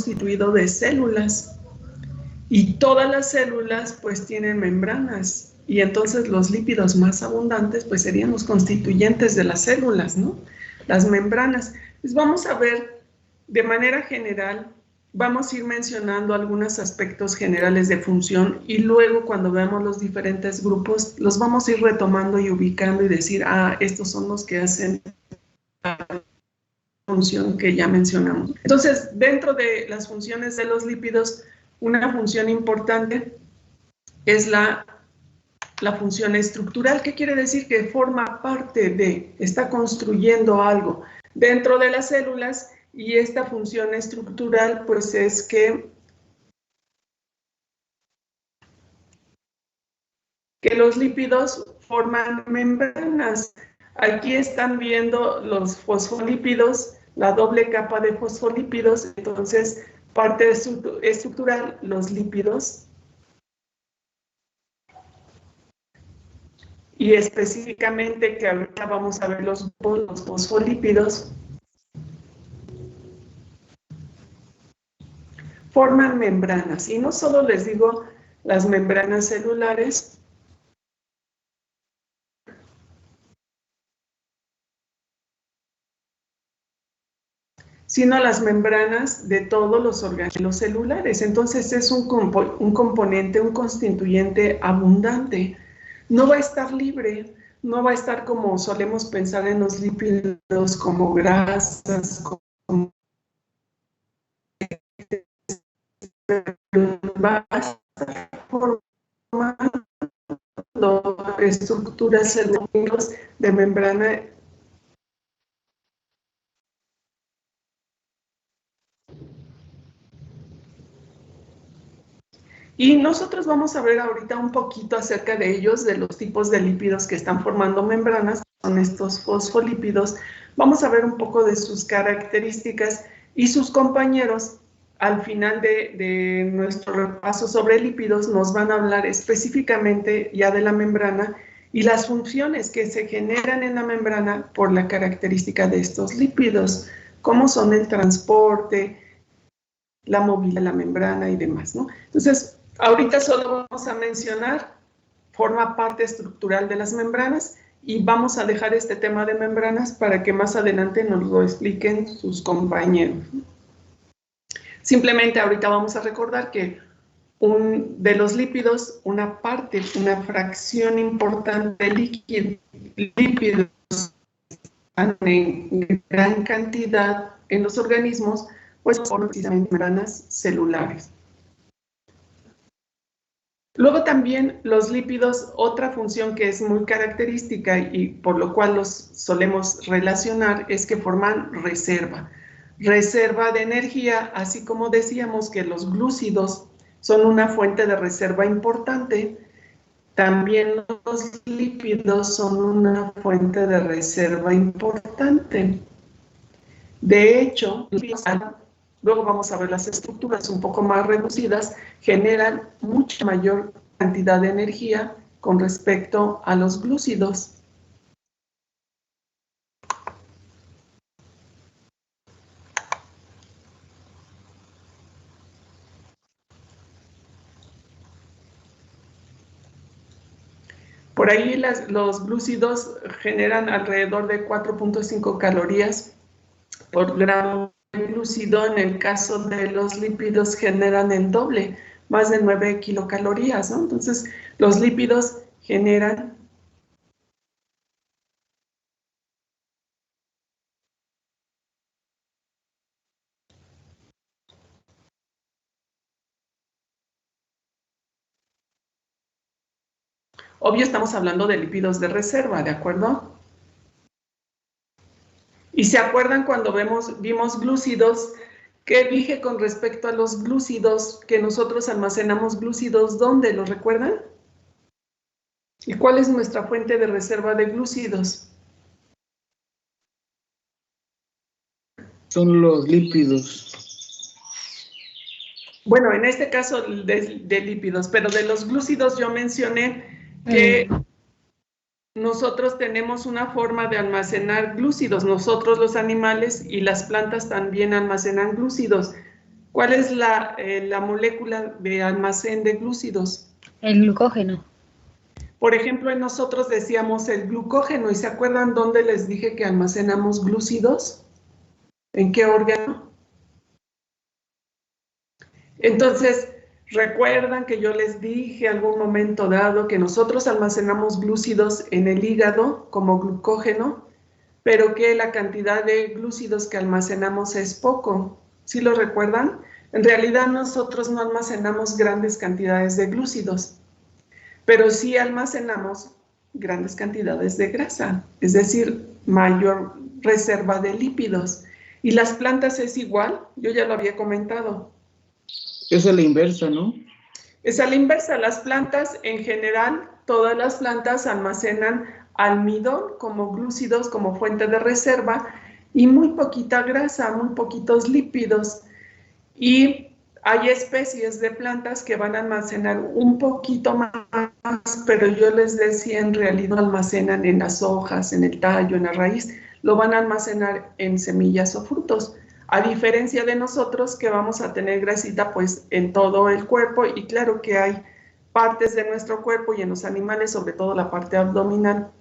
constituido de células. Y todas las células pues tienen membranas. Y entonces los lípidos más abundantes pues serían los constituyentes de las células, ¿no? Las membranas. Pues vamos a ver de manera general, vamos a ir mencionando algunos aspectos generales de función y luego cuando veamos los diferentes grupos los vamos a ir retomando y ubicando y decir, ah, estos son los que hacen la función que ya mencionamos. Entonces, dentro de las funciones de los lípidos, una función importante es la función estructural. ¿Qué quiere decir? Que forma parte de, está construyendo algo dentro de las células. Y esta función estructural, pues es que los lípidos forman membranas. Aquí están viendo los fosfolípidos, la doble capa de fosfolípidos. Entonces, parte estructural, los lípidos. Y específicamente, que ahorita vamos a ver los fosfolípidos, forman membranas. Y no solo les digo las membranas celulares, sino las membranas de todos los órganos celulares. Entonces es un componente, un constituyente abundante. No va a estar libre, no va a estar como solemos pensar en los lípidos, como grasas, como va a estar formando estructuras celulares de membrana. Y nosotros vamos a ver ahorita un poquito acerca de ellos, de los tipos de lípidos que están formando membranas, son estos fosfolípidos. Vamos a ver un poco de sus características y sus compañeros. Al final de nuestro repaso sobre lípidos nos van a hablar específicamente ya de la membrana y las funciones que se generan en la membrana por la característica de estos lípidos, como son el transporte, la movilidad de la membrana y demás, ¿no? Entonces, ahorita solo vamos a mencionar, forma parte estructural de las membranas y vamos a dejar este tema de membranas para que más adelante nos lo expliquen sus compañeros. Simplemente ahorita vamos a recordar que de los lípidos, una parte, una fracción importante de lípidos en gran cantidad en los organismos, pues por precisamente membranas celulares. Luego también los lípidos, otra función que es muy característica y por lo cual los solemos relacionar es que forman reserva de energía, así como decíamos que los glúcidos son una fuente de reserva importante, también los lípidos son una fuente de reserva importante. De hecho, luego vamos a ver las estructuras un poco más reducidas, generan mucha mayor cantidad de energía con respecto a los glúcidos. Por ahí los glúcidos generan alrededor de 4.5 calorías por gramo de glúcido. En el caso de los lípidos generan el doble, más de 9 kilocalorías, ¿no? Entonces, los lípidos generan obvio, estamos hablando de lípidos de reserva, ¿de acuerdo? Y se acuerdan cuando vimos glúcidos, ¿qué dije con respecto a los glúcidos? Que nosotros almacenamos glúcidos, ¿dónde? ¿Lo recuerdan? ¿Y cuál es nuestra fuente de reserva de glúcidos? Son los lípidos. Bueno, en este caso de lípidos, pero de los glúcidos yo mencioné que nosotros tenemos una forma de almacenar glúcidos, nosotros los animales y las plantas también almacenan glúcidos. ¿Cuál es la molécula de almacén de glúcidos? El glucógeno. Por ejemplo, en nosotros decíamos el glucógeno, ¿y se acuerdan dónde les dije que almacenamos glúcidos? ¿En qué órgano? Entonces, recuerdan que yo les dije algún momento dado que nosotros almacenamos glúcidos en el hígado como glucógeno, pero que la cantidad de glúcidos que almacenamos es poco. ¿Sí lo recuerdan? En realidad nosotros no almacenamos grandes cantidades de glúcidos, pero sí almacenamos grandes cantidades de grasa, es decir, mayor reserva de lípidos. Y las plantas es igual, yo ya lo había comentado. Es a la inversa, ¿no? Es a la inversa, las plantas en general, todas las plantas almacenan almidón como glúcidos, como fuente de reserva, y muy poquita grasa, muy poquitos lípidos. Y hay especies de plantas que van a almacenar un poquito más, pero yo les decía, en realidad almacenan en las hojas, en el tallo, en la raíz, lo van a almacenar en semillas o frutos. A diferencia de nosotros que vamos a tener grasita pues en todo el cuerpo, y claro que hay partes de nuestro cuerpo y en los animales, sobre todo la parte abdominal,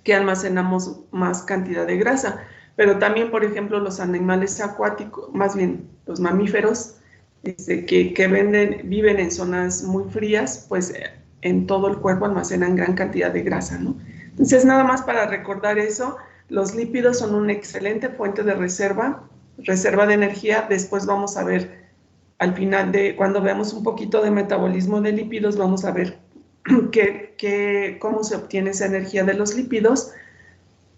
que almacenamos más cantidad de grasa. Pero también, por ejemplo, los animales acuáticos, más bien los mamíferos, que viven en zonas muy frías, pues en todo el cuerpo almacenan gran cantidad de grasa, ¿no? Entonces, nada más para recordar eso, los lípidos son una excelente fuente de reserva de energía. Después vamos a ver, al final cuando veamos un poquito de metabolismo de lípidos, vamos a ver cómo se obtiene esa energía de los lípidos.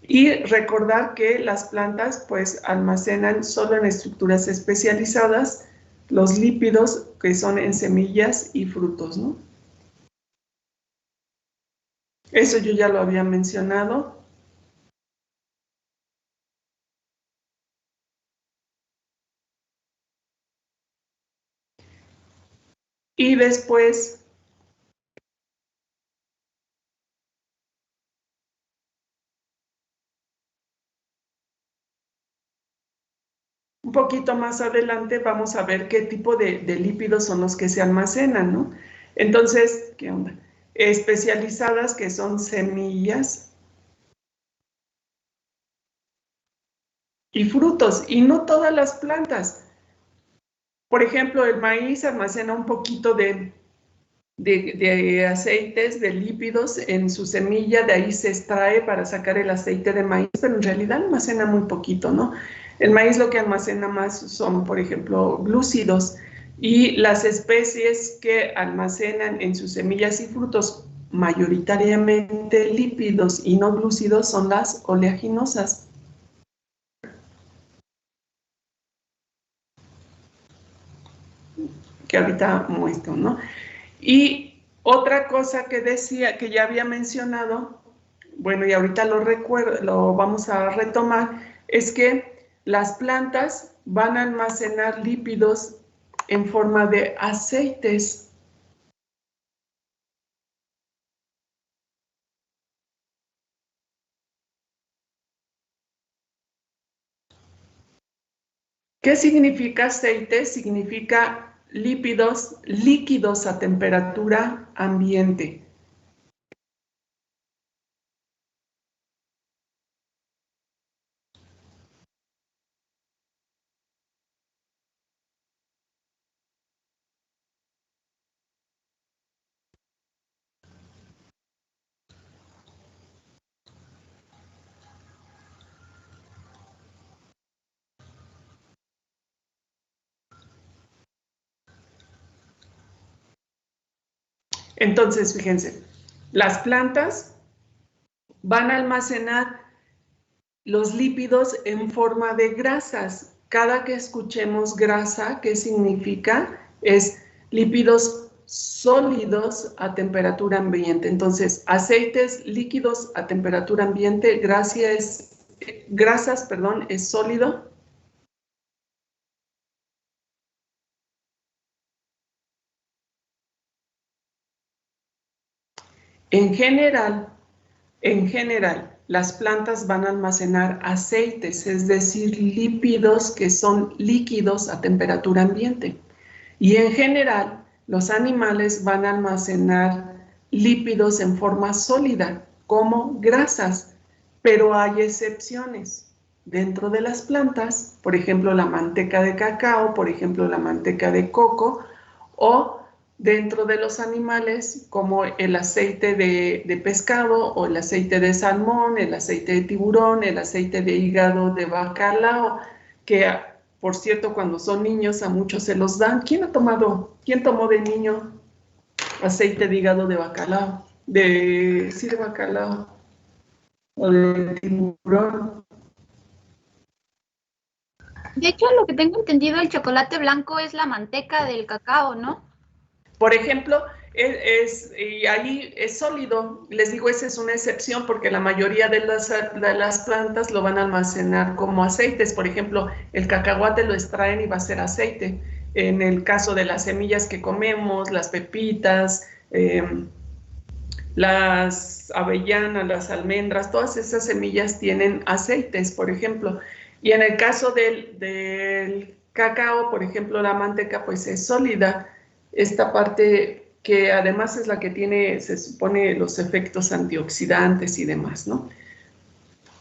Y recordar que las plantas pues almacenan solo en estructuras especializadas los lípidos que son en semillas y frutos, ¿no? Eso yo ya lo había mencionado. Y después un poquito más adelante vamos a ver qué tipo de lípidos son los que se almacenan, ¿no? Entonces, ¿qué onda? Especializadas, que son semillas y frutos, y no todas las plantas. Por ejemplo, el maíz almacena un poquito de aceites, de lípidos en su semilla, de ahí se extrae para sacar el aceite de maíz, pero en realidad almacena muy poquito, ¿no? El maíz lo que almacena más son, por ejemplo, glúcidos, y las especies que almacenan en sus semillas y frutos mayoritariamente lípidos y no glúcidos son las oleaginosas. Que ahorita muestro, ¿no? Y otra cosa que decía, que ya había mencionado, bueno, y ahorita lo recuerdo, lo vamos a retomar, es que las plantas van a almacenar lípidos en forma de aceites. ¿Qué significa aceite? Significa lípidos líquidos a temperatura ambiente. Entonces, fíjense, las plantas van a almacenar los lípidos en forma de grasas. Cada que escuchemos grasa, ¿qué significa? Es lípidos sólidos a temperatura ambiente. Entonces, aceites líquidos a temperatura ambiente, grasas, es sólido. En general, las plantas van a almacenar aceites, es decir, lípidos que son líquidos a temperatura ambiente. Y en general, los animales van a almacenar lípidos en forma sólida, como grasas, pero hay excepciones. Dentro de las plantas, por ejemplo, la manteca de cacao, por ejemplo, la manteca de coco, o dentro de los animales, como el aceite de pescado, o el aceite de salmón, el aceite de tiburón, el aceite de hígado de bacalao, que, por cierto, cuando son niños a muchos se los dan. ¿Quién tomó de niño aceite de hígado de bacalao? Sí, de bacalao, o de tiburón. De hecho, lo que tengo entendido, el chocolate blanco es la manteca del cacao, ¿no? Por ejemplo, y ahí es sólido. Les digo, esa es una excepción porque la mayoría de las plantas lo van a almacenar como aceites. Por ejemplo, el cacahuate lo extraen y va a ser aceite. En el caso de las semillas que comemos, las pepitas, las avellanas, las almendras, todas esas semillas tienen aceites, por ejemplo. Y en el caso del cacao, por ejemplo, la manteca, pues es sólida. Esta parte que además es la que tiene, se supone, los efectos antioxidantes y demás, ¿no?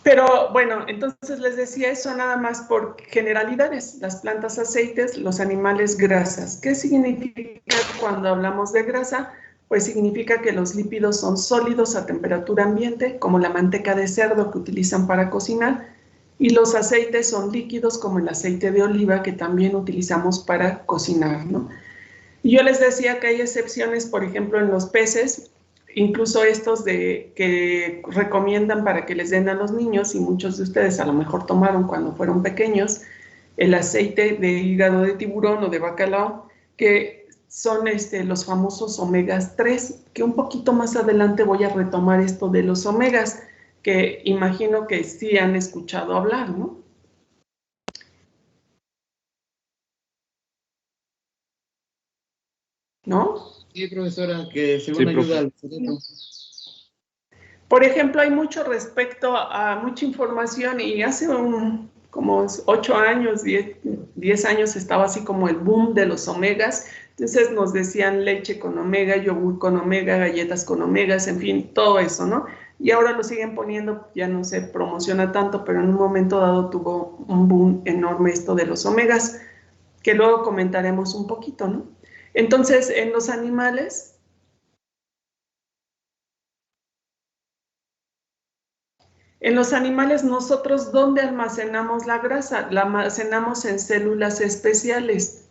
Pero bueno, entonces les decía eso nada más por generalidades. Las plantas aceites, los animales grasas. ¿Qué significa cuando hablamos de grasa? Pues significa que los lípidos son sólidos a temperatura ambiente, como la manteca de cerdo que utilizan para cocinar, y los aceites son líquidos, como el aceite de oliva que también utilizamos para cocinar, ¿no? Y yo les decía que hay excepciones, por ejemplo, en los peces, incluso estos que recomiendan para que les den a los niños, y muchos de ustedes a lo mejor tomaron cuando fueron pequeños, el aceite de hígado de tiburón o de bacalao, que son los famosos omegas 3, que un poquito más adelante voy a retomar esto de los omegas, que imagino que sí han escuchado hablar, ¿no? ¿No? Sí, profesora, que según ayuda al cerebro. Por ejemplo, hay mucho respecto a mucha información y hace como 8 años, 10 años estaba así como el boom de los omegas. Entonces nos decían leche con omega, yogur con omega, galletas con omegas, en fin, todo eso, ¿no? Y ahora lo siguen poniendo, ya no se promociona tanto, pero en un momento dado tuvo un boom enorme esto de los omegas, que luego comentaremos un poquito, ¿no? Entonces, en los animales... En los animales, nosotros, ¿dónde almacenamos la grasa? La almacenamos en células especiales.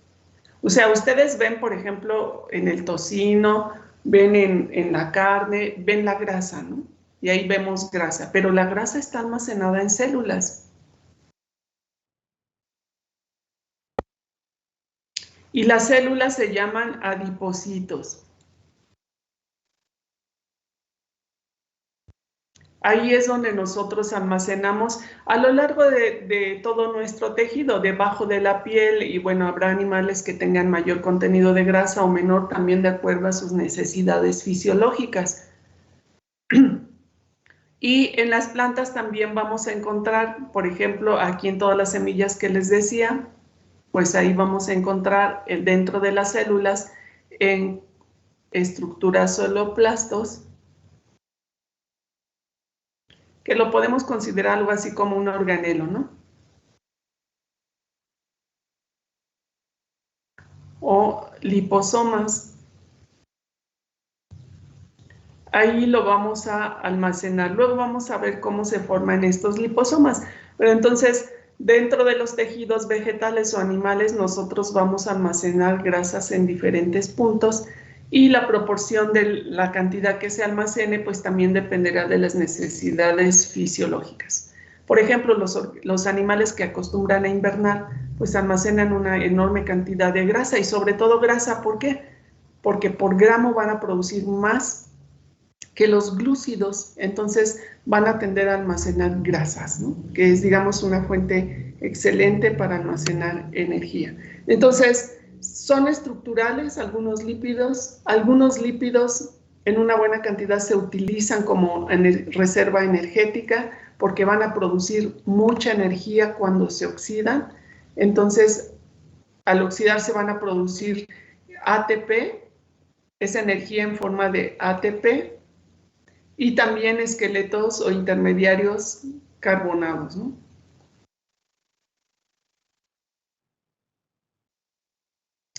O sea, ustedes ven, por ejemplo, en el tocino, ven en la carne, ven la grasa, ¿no? Y ahí vemos grasa, pero la grasa está almacenada en células. Y las células se llaman adipocitos. Ahí es donde nosotros almacenamos a lo largo de todo nuestro tejido, debajo de la piel, y bueno, habrá animales que tengan mayor contenido de grasa o menor, también de acuerdo a sus necesidades fisiológicas. Y en las plantas también vamos a encontrar, por ejemplo, aquí en todas las semillas que les decía, pues ahí vamos a encontrar dentro de las células en estructuras holoplastos, que lo podemos considerar algo así como un organelo, ¿no? O liposomas. Ahí lo vamos a almacenar. Luego vamos a ver cómo se forman estos liposomas. Pero entonces, dentro de los tejidos vegetales o animales, nosotros vamos a almacenar grasas en diferentes puntos, y la proporción de la cantidad que se almacene, pues también dependerá de las necesidades fisiológicas. Por ejemplo, los animales que acostumbran a invernar, pues almacenan una enorme cantidad de grasa, y sobre todo grasa, ¿por qué? Porque por gramo van a producir más que los glúcidos, entonces van a tender a almacenar grasas, ¿no? Que es, digamos, una fuente excelente para almacenar energía. Entonces, son estructurales algunos lípidos en una buena cantidad se utilizan como reserva energética porque van a producir mucha energía cuando se oxidan. Entonces, al oxidarse van a producir ATP, esa energía en forma de ATP, y también esqueletos o intermediarios carbonados, ¿no?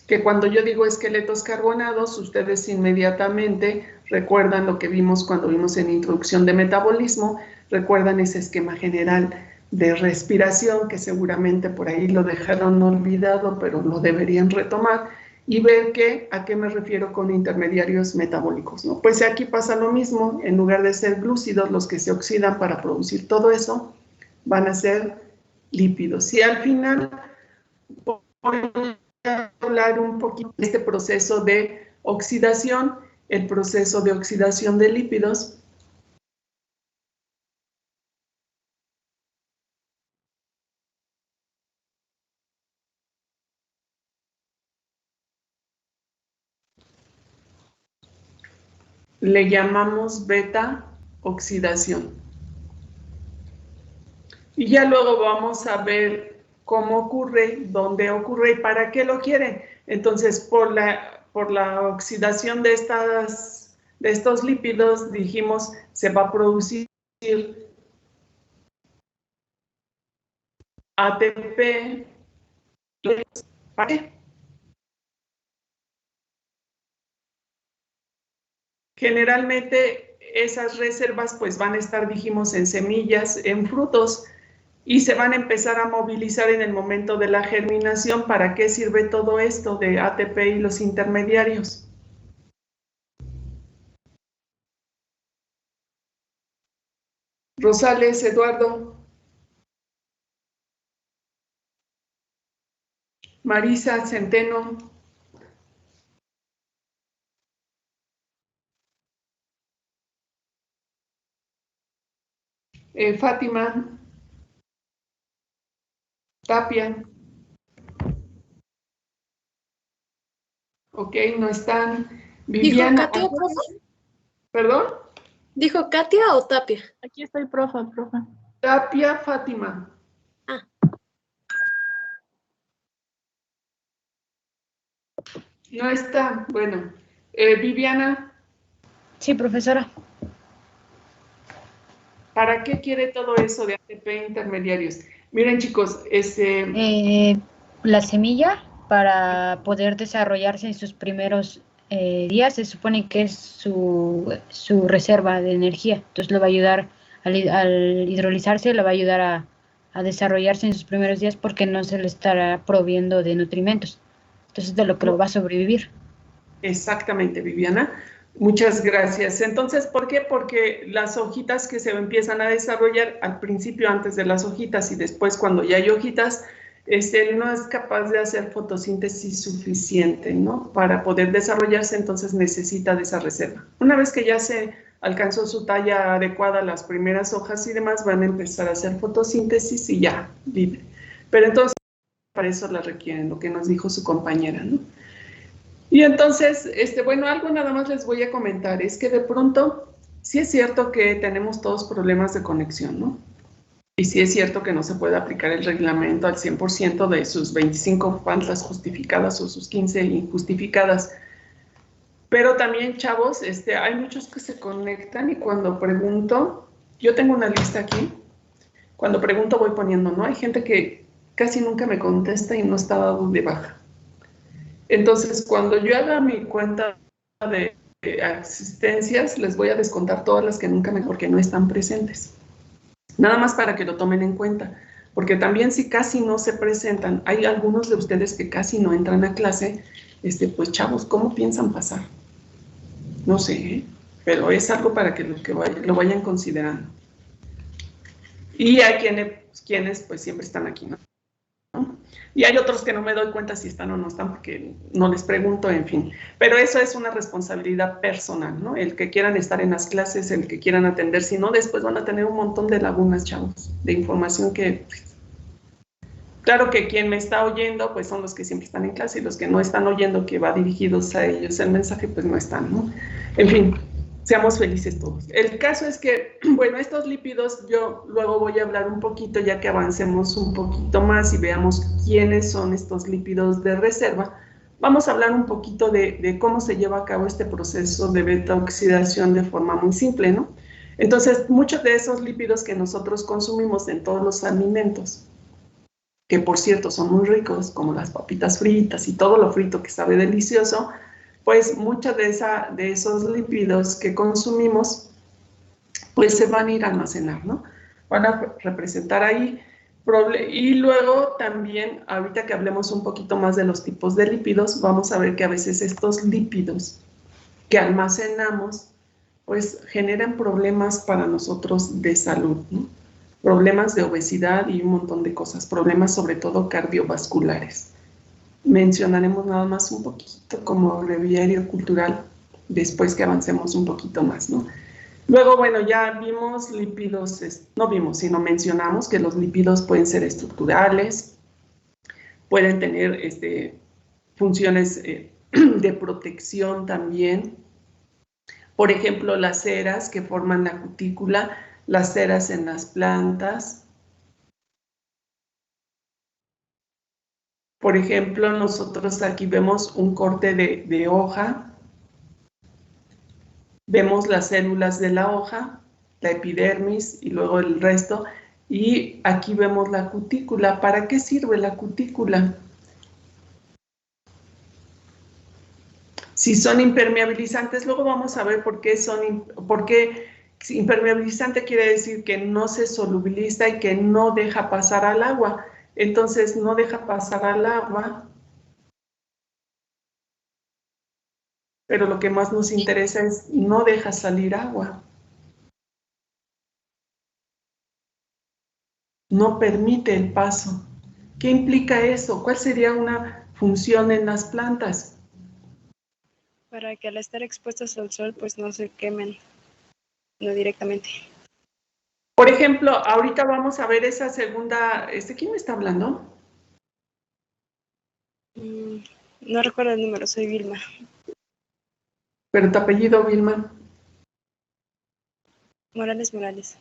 Que cuando yo digo esqueletos carbonados, ustedes inmediatamente recuerdan lo que vimos cuando vimos en Introducción de Metabolismo, recuerdan ese esquema general de respiración que seguramente por ahí lo dejaron olvidado, pero lo deberían retomar y ver a qué me refiero con intermediarios metabólicos, ¿no? Pues aquí pasa lo mismo, en lugar de ser glúcidos los que se oxidan para producir todo eso, van a ser lípidos. Y al final voy a hablar un poquito de este proceso de oxidación, el proceso de oxidación de lípidos. Le llamamos beta oxidación. Y ya luego vamos a ver cómo ocurre, dónde ocurre y para qué lo quieren. Entonces, por la oxidación de estos lípidos, dijimos, se va a producir ATP. ¿Para qué? Generalmente esas reservas pues van a estar, dijimos, en semillas, en frutos, y se van a empezar a movilizar en el momento de la germinación. ¿Para qué sirve todo esto de ATP y los intermediarios? Rosales, Eduardo. Marisa, Centeno. Fátima. Tapia. Ok, no están. Viviana. ¿Dijo Katia, profe? ¿Perdón? ¿Dijo Katia o Tapia? Aquí estoy, profe. Tapia, Fátima. Ah. No está. Bueno. Viviana. Sí, profesora. ¿Para qué quiere todo eso de ATP intermediarios? Miren, chicos, La semilla, para poder desarrollarse en sus primeros días, se supone que es su reserva de energía. Entonces le va a ayudar, al hidrolizarse, le va a ayudar a desarrollarse en sus primeros días porque no se le estará proviendo de nutrimentos. Entonces, de lo que lo va a sobrevivir. Exactamente, Viviana. Muchas gracias. Entonces, ¿por qué? Porque las hojitas que se empiezan a desarrollar al principio, antes de las hojitas, y después cuando ya hay hojitas, no es capaz de hacer fotosíntesis suficiente, ¿no? Para poder desarrollarse, entonces necesita de esa reserva. Una vez que ya se alcanzó su talla adecuada, las primeras hojas y demás van a empezar a hacer fotosíntesis y ya, libre. Pero entonces, para eso la requieren, lo que nos dijo su compañera, ¿no? Y entonces, bueno, algo nada más les voy a comentar, es que de pronto, sí es cierto que tenemos todos problemas de conexión, ¿no? Y sí es cierto que no se puede aplicar el reglamento al 100% de sus 25 faltas justificadas o sus 15 injustificadas. Pero también, chavos, hay muchos que se conectan y cuando pregunto, yo tengo una lista aquí, cuando pregunto voy poniendo, ¿no? Hay gente que casi nunca me contesta y no está dado de baja. Entonces, cuando yo haga mi cuenta de asistencias, les voy a descontar todas las que nunca porque no están presentes. Nada más para que lo tomen en cuenta, porque también si casi no se presentan, hay algunos de ustedes que casi no entran a clase, pues chavos, ¿cómo piensan pasar? No sé, ¿eh? Pero es algo para que lo vayan considerando. Y hay quienes pues siempre están aquí, ¿no? Y hay otros que no me doy cuenta si están o no están porque no les pregunto, en fin. Pero eso es una responsabilidad personal, ¿no? El que quieran estar en las clases, el que quieran atender, si no, después van a tener un montón de lagunas, chavos, de información que... Pues, claro que quien me está oyendo, pues son los que siempre están en clase, y los que no están oyendo, que va dirigidos a ellos el mensaje, pues no están, ¿no? En fin, seamos felices todos. El caso es que, bueno, estos lípidos, yo luego voy a hablar un poquito, ya que avancemos un poquito más y veamos quiénes son estos lípidos de reserva. Vamos a hablar un poquito de cómo se lleva a cabo este proceso de beta-oxidación de forma muy simple, ¿no? Entonces, muchos de esos lípidos que nosotros consumimos en todos los alimentos, que por cierto son muy ricos, como las papitas fritas y todo lo frito que sabe delicioso, pues muchos de esos lípidos que consumimos, pues se van a ir a almacenar, ¿no? Van a representar ahí. Y luego también, ahorita que hablemos un poquito más de los tipos de lípidos, vamos a ver que a veces estos lípidos que almacenamos, pues generan problemas para nosotros de salud, ¿no? Problemas de obesidad y un montón de cosas, problemas sobre todo cardiovasculares. Mencionaremos nada más un poquito como breviario cultural después que avancemos un poquito más, ¿no? Luego, bueno, ya vimos lípidos, no vimos, sino mencionamos que los lípidos pueden ser estructurales, pueden tener funciones de protección también. Por ejemplo, las ceras que forman la cutícula, las ceras en las plantas. Por ejemplo, nosotros aquí vemos un corte de hoja. Vemos las células de la hoja, la epidermis y luego el resto. Y aquí vemos la cutícula. ¿Para qué sirve la cutícula? Si son impermeabilizantes, luego vamos a ver por qué impermeabilizante quiere decir que no se solubiliza y que no deja pasar al agua. Entonces, no deja pasar al agua, pero lo que más nos interesa es no deja salir agua. No permite el paso. ¿Qué implica eso? ¿Cuál sería una función en las plantas? Para que al estar expuestos al sol, pues no se quemen, no directamente. Por ejemplo, ahorita vamos a ver esa segunda. ¿Quién me está hablando? No recuerdo el número, soy Vilma. ¿Pero tu apellido, Vilma? Morales.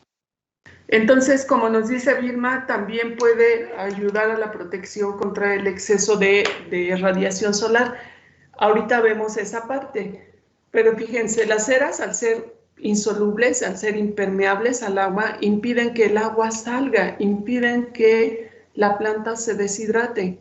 Entonces, como nos dice Vilma, también puede ayudar a la protección contra el exceso de radiación solar. Ahorita vemos esa parte, pero fíjense, las ceras al ser insolubles, al ser impermeables al agua, impiden que el agua salga, impiden que la planta se deshidrate.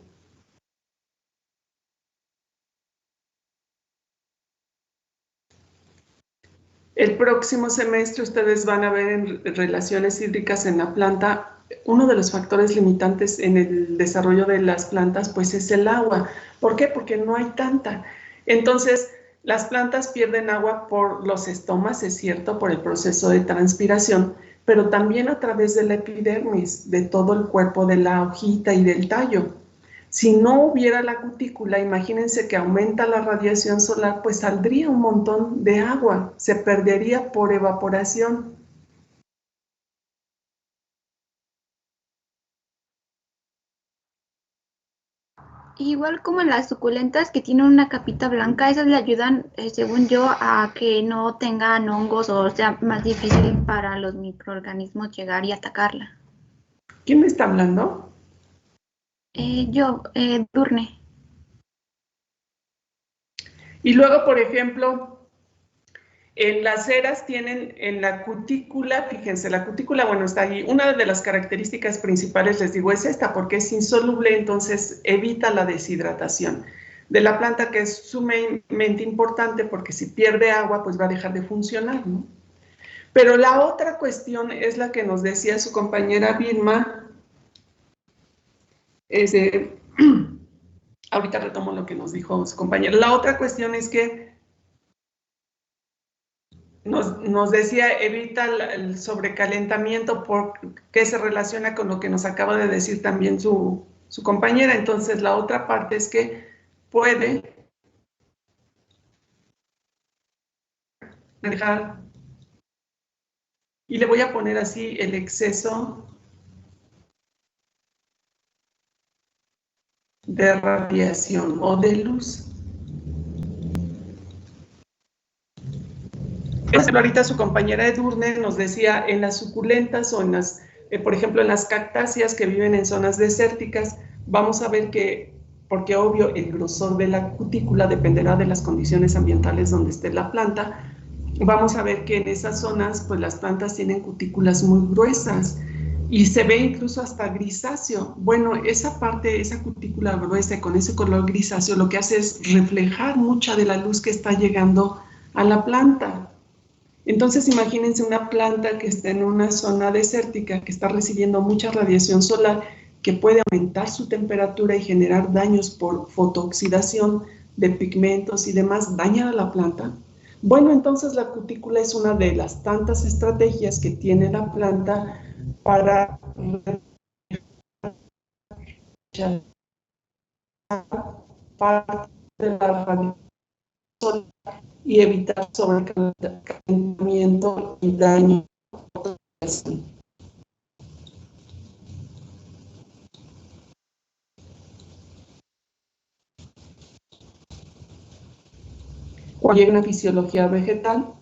El próximo semestre ustedes van a ver en relaciones hídricas en la planta, uno de los factores limitantes en el desarrollo de las plantas, pues es el agua. ¿Por qué? Porque no hay tanta. Entonces, las plantas pierden agua por los estomas, es cierto, por el proceso de transpiración, pero también a través de la epidermis, de todo el cuerpo de la hojita y del tallo. Si no hubiera la cutícula, imagínense que aumenta la radiación solar, pues saldría un montón de agua, se perdería por evaporación. Igual como en las suculentas que tienen una capita blanca, esas le ayudan, según yo, a que no tengan hongos o sea más difícil para los microorganismos llegar y atacarla. ¿Quién me está hablando? Durne. Y luego, por ejemplo, en las ceras tienen en la cutícula, fíjense, la cutícula, bueno, está ahí. Una de las características principales, les digo, es esta, porque es insoluble, entonces evita la deshidratación de la planta, que es sumamente importante, porque si pierde agua, pues va a dejar de funcionar, ¿no? Pero la otra cuestión es la que nos decía su compañera Vilma. Ahorita retomo lo que nos dijo su compañera. La otra cuestión es que nos decía, evita el sobrecalentamiento, porque se relaciona con lo que nos acaba de decir también su compañera. Entonces, la otra parte es que puede dejar, y le voy a poner así, el exceso de radiación o de luz. Ahorita su compañera Edurne nos decía, en las suculentas o en las, por ejemplo, en las cactáceas que viven en zonas desérticas, vamos a ver que, porque obvio el grosor de la cutícula dependerá de las condiciones ambientales donde esté la planta, vamos a ver que en esas zonas pues las plantas tienen cutículas muy gruesas y se ve incluso hasta grisáceo. Bueno, esa parte, esa cutícula gruesa con ese color grisáceo lo que hace es reflejar mucha de la luz que está llegando a la planta. Entonces imagínense una planta que está en una zona desértica, que está recibiendo mucha radiación solar, que puede aumentar su temperatura y generar daños por fotooxidación de pigmentos y demás, dañar a la planta. Bueno, entonces la cutícula es una de las tantas estrategias que tiene la planta para parte de la radiación solar y evitar sobrecalentamiento y daño. Cuando llega una fisiología vegetal,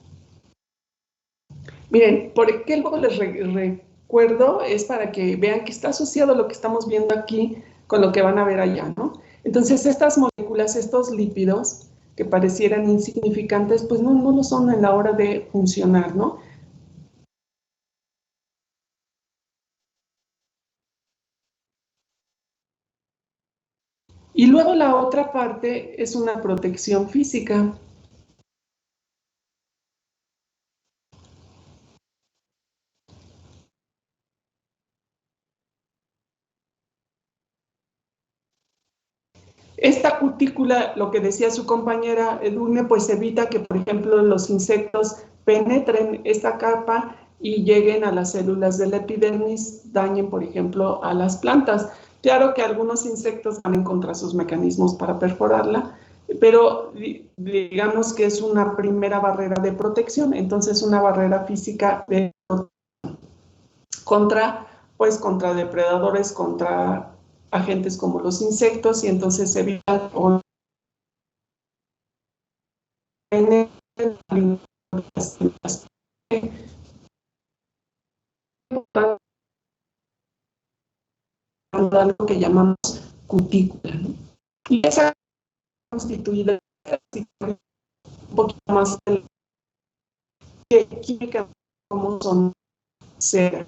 miren, por qué luego les recuerdo es para que vean que está asociado lo que estamos viendo aquí con lo que van a ver allá, ¿no? Entonces, estas moléculas, estos lípidos que parecieran insignificantes, pues no lo son en la hora de funcionar, ¿no? Y luego la otra parte es una protección física. Esta cutícula, lo que decía su compañera Edurne, pues evita que, por ejemplo, los insectos penetren esta capa y lleguen a las células de la epidermis, dañen, por ejemplo, a las plantas. Claro que algunos insectos van a encontrar sus mecanismos para perforarla, pero digamos que es una primera barrera de protección, entonces una barrera física de contra depredadores, contra agentes como los insectos, y entonces evitan o algo que llamamos cutícula, ¿no? Y esa constituida un poquito más de química, como son cera.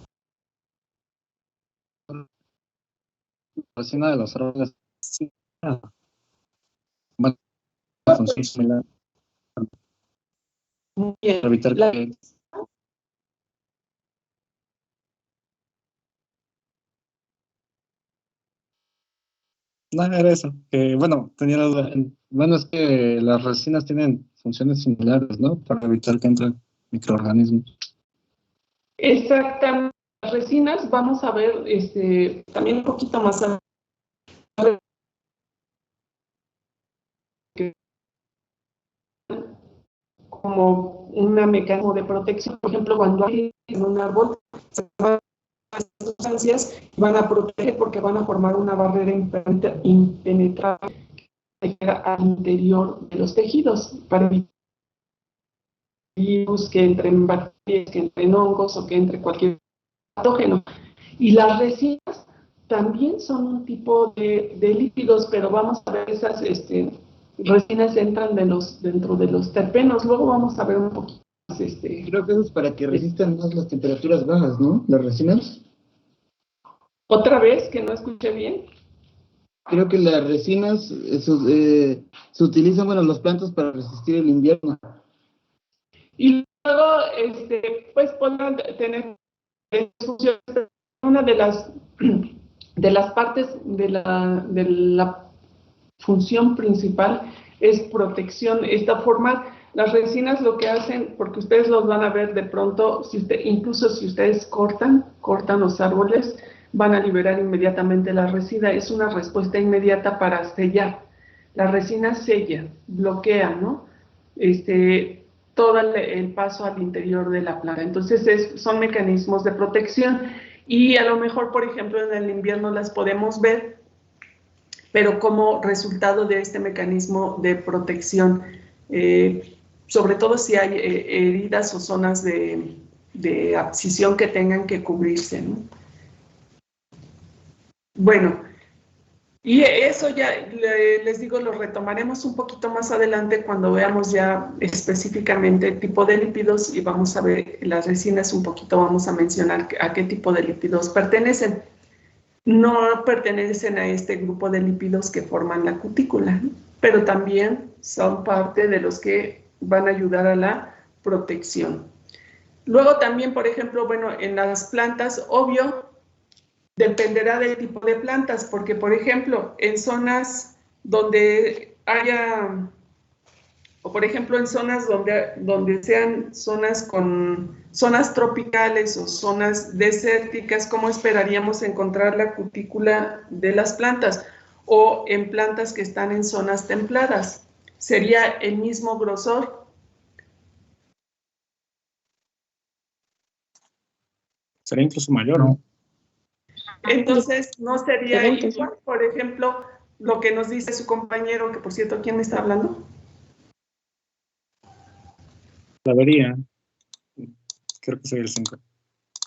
La resina de los árboles función similar. Muy bien. Para evitar que no, era eso, que bueno, tenía la duda. Bueno, es que las resinas tienen funciones similares, ¿no? Para evitar que entren microorganismos. Exactamente. Las resinas, vamos a ver también un poquito más adelante, como un mecanismo de protección. Por ejemplo, cuando hay en un árbol, se van a sustancias, van a proteger porque van a formar una barrera impenetrable que llega al interior de los tejidos para evitar virus, que entren bacterias, que entren hongos o que entre cualquier patógeno. Y las resinas también son un tipo de lípidos, pero vamos a ver esas resinas entran dentro de los terpenos. Luego vamos a ver un poquito más. Creo que eso es para que resistan más las temperaturas bajas, ¿no? Las resinas. Otra vez, que no escuché bien. Creo que las resinas se utilizan, bueno, las plantas para resistir el invierno. Y luego, pues podrán tener funciones. Una de las partes de la función principal es protección. Esta forma, las resinas lo que hacen, porque ustedes los van a ver de pronto, incluso si ustedes cortan los árboles, van a liberar inmediatamente la resina. Es una respuesta inmediata para sellar. La resina sella, bloquea, ¿no? Todo el paso al interior de la planta. Entonces son mecanismos de protección, y a lo mejor, por ejemplo, en el invierno las podemos ver, pero como resultado de este mecanismo de protección sobre todo si hay heridas o zonas de abscisión que tengan que cubrirse, ¿no? Bueno, y eso ya, les digo, lo retomaremos un poquito más adelante cuando veamos ya específicamente el tipo de lípidos y vamos a ver las resinas un poquito, vamos a mencionar a qué tipo de lípidos pertenecen. No pertenecen a este grupo de lípidos que forman la cutícula, ¿no? Pero también son parte de los que van a ayudar a la protección. Luego también, por ejemplo, bueno, en las plantas, obvio, dependerá del tipo de plantas, porque, por ejemplo, en zonas donde haya, o por ejemplo, en zonas donde sean zonas tropicales o zonas desérticas, ¿cómo esperaríamos encontrar la cutícula de las plantas? O en plantas que están en zonas templadas, ¿sería el mismo grosor? Sería incluso mayor, ¿no? Entonces, no sería igual, por ejemplo, lo que nos dice su compañero, que por cierto, ¿quién me está hablando? La vería. Creo que sería el 5.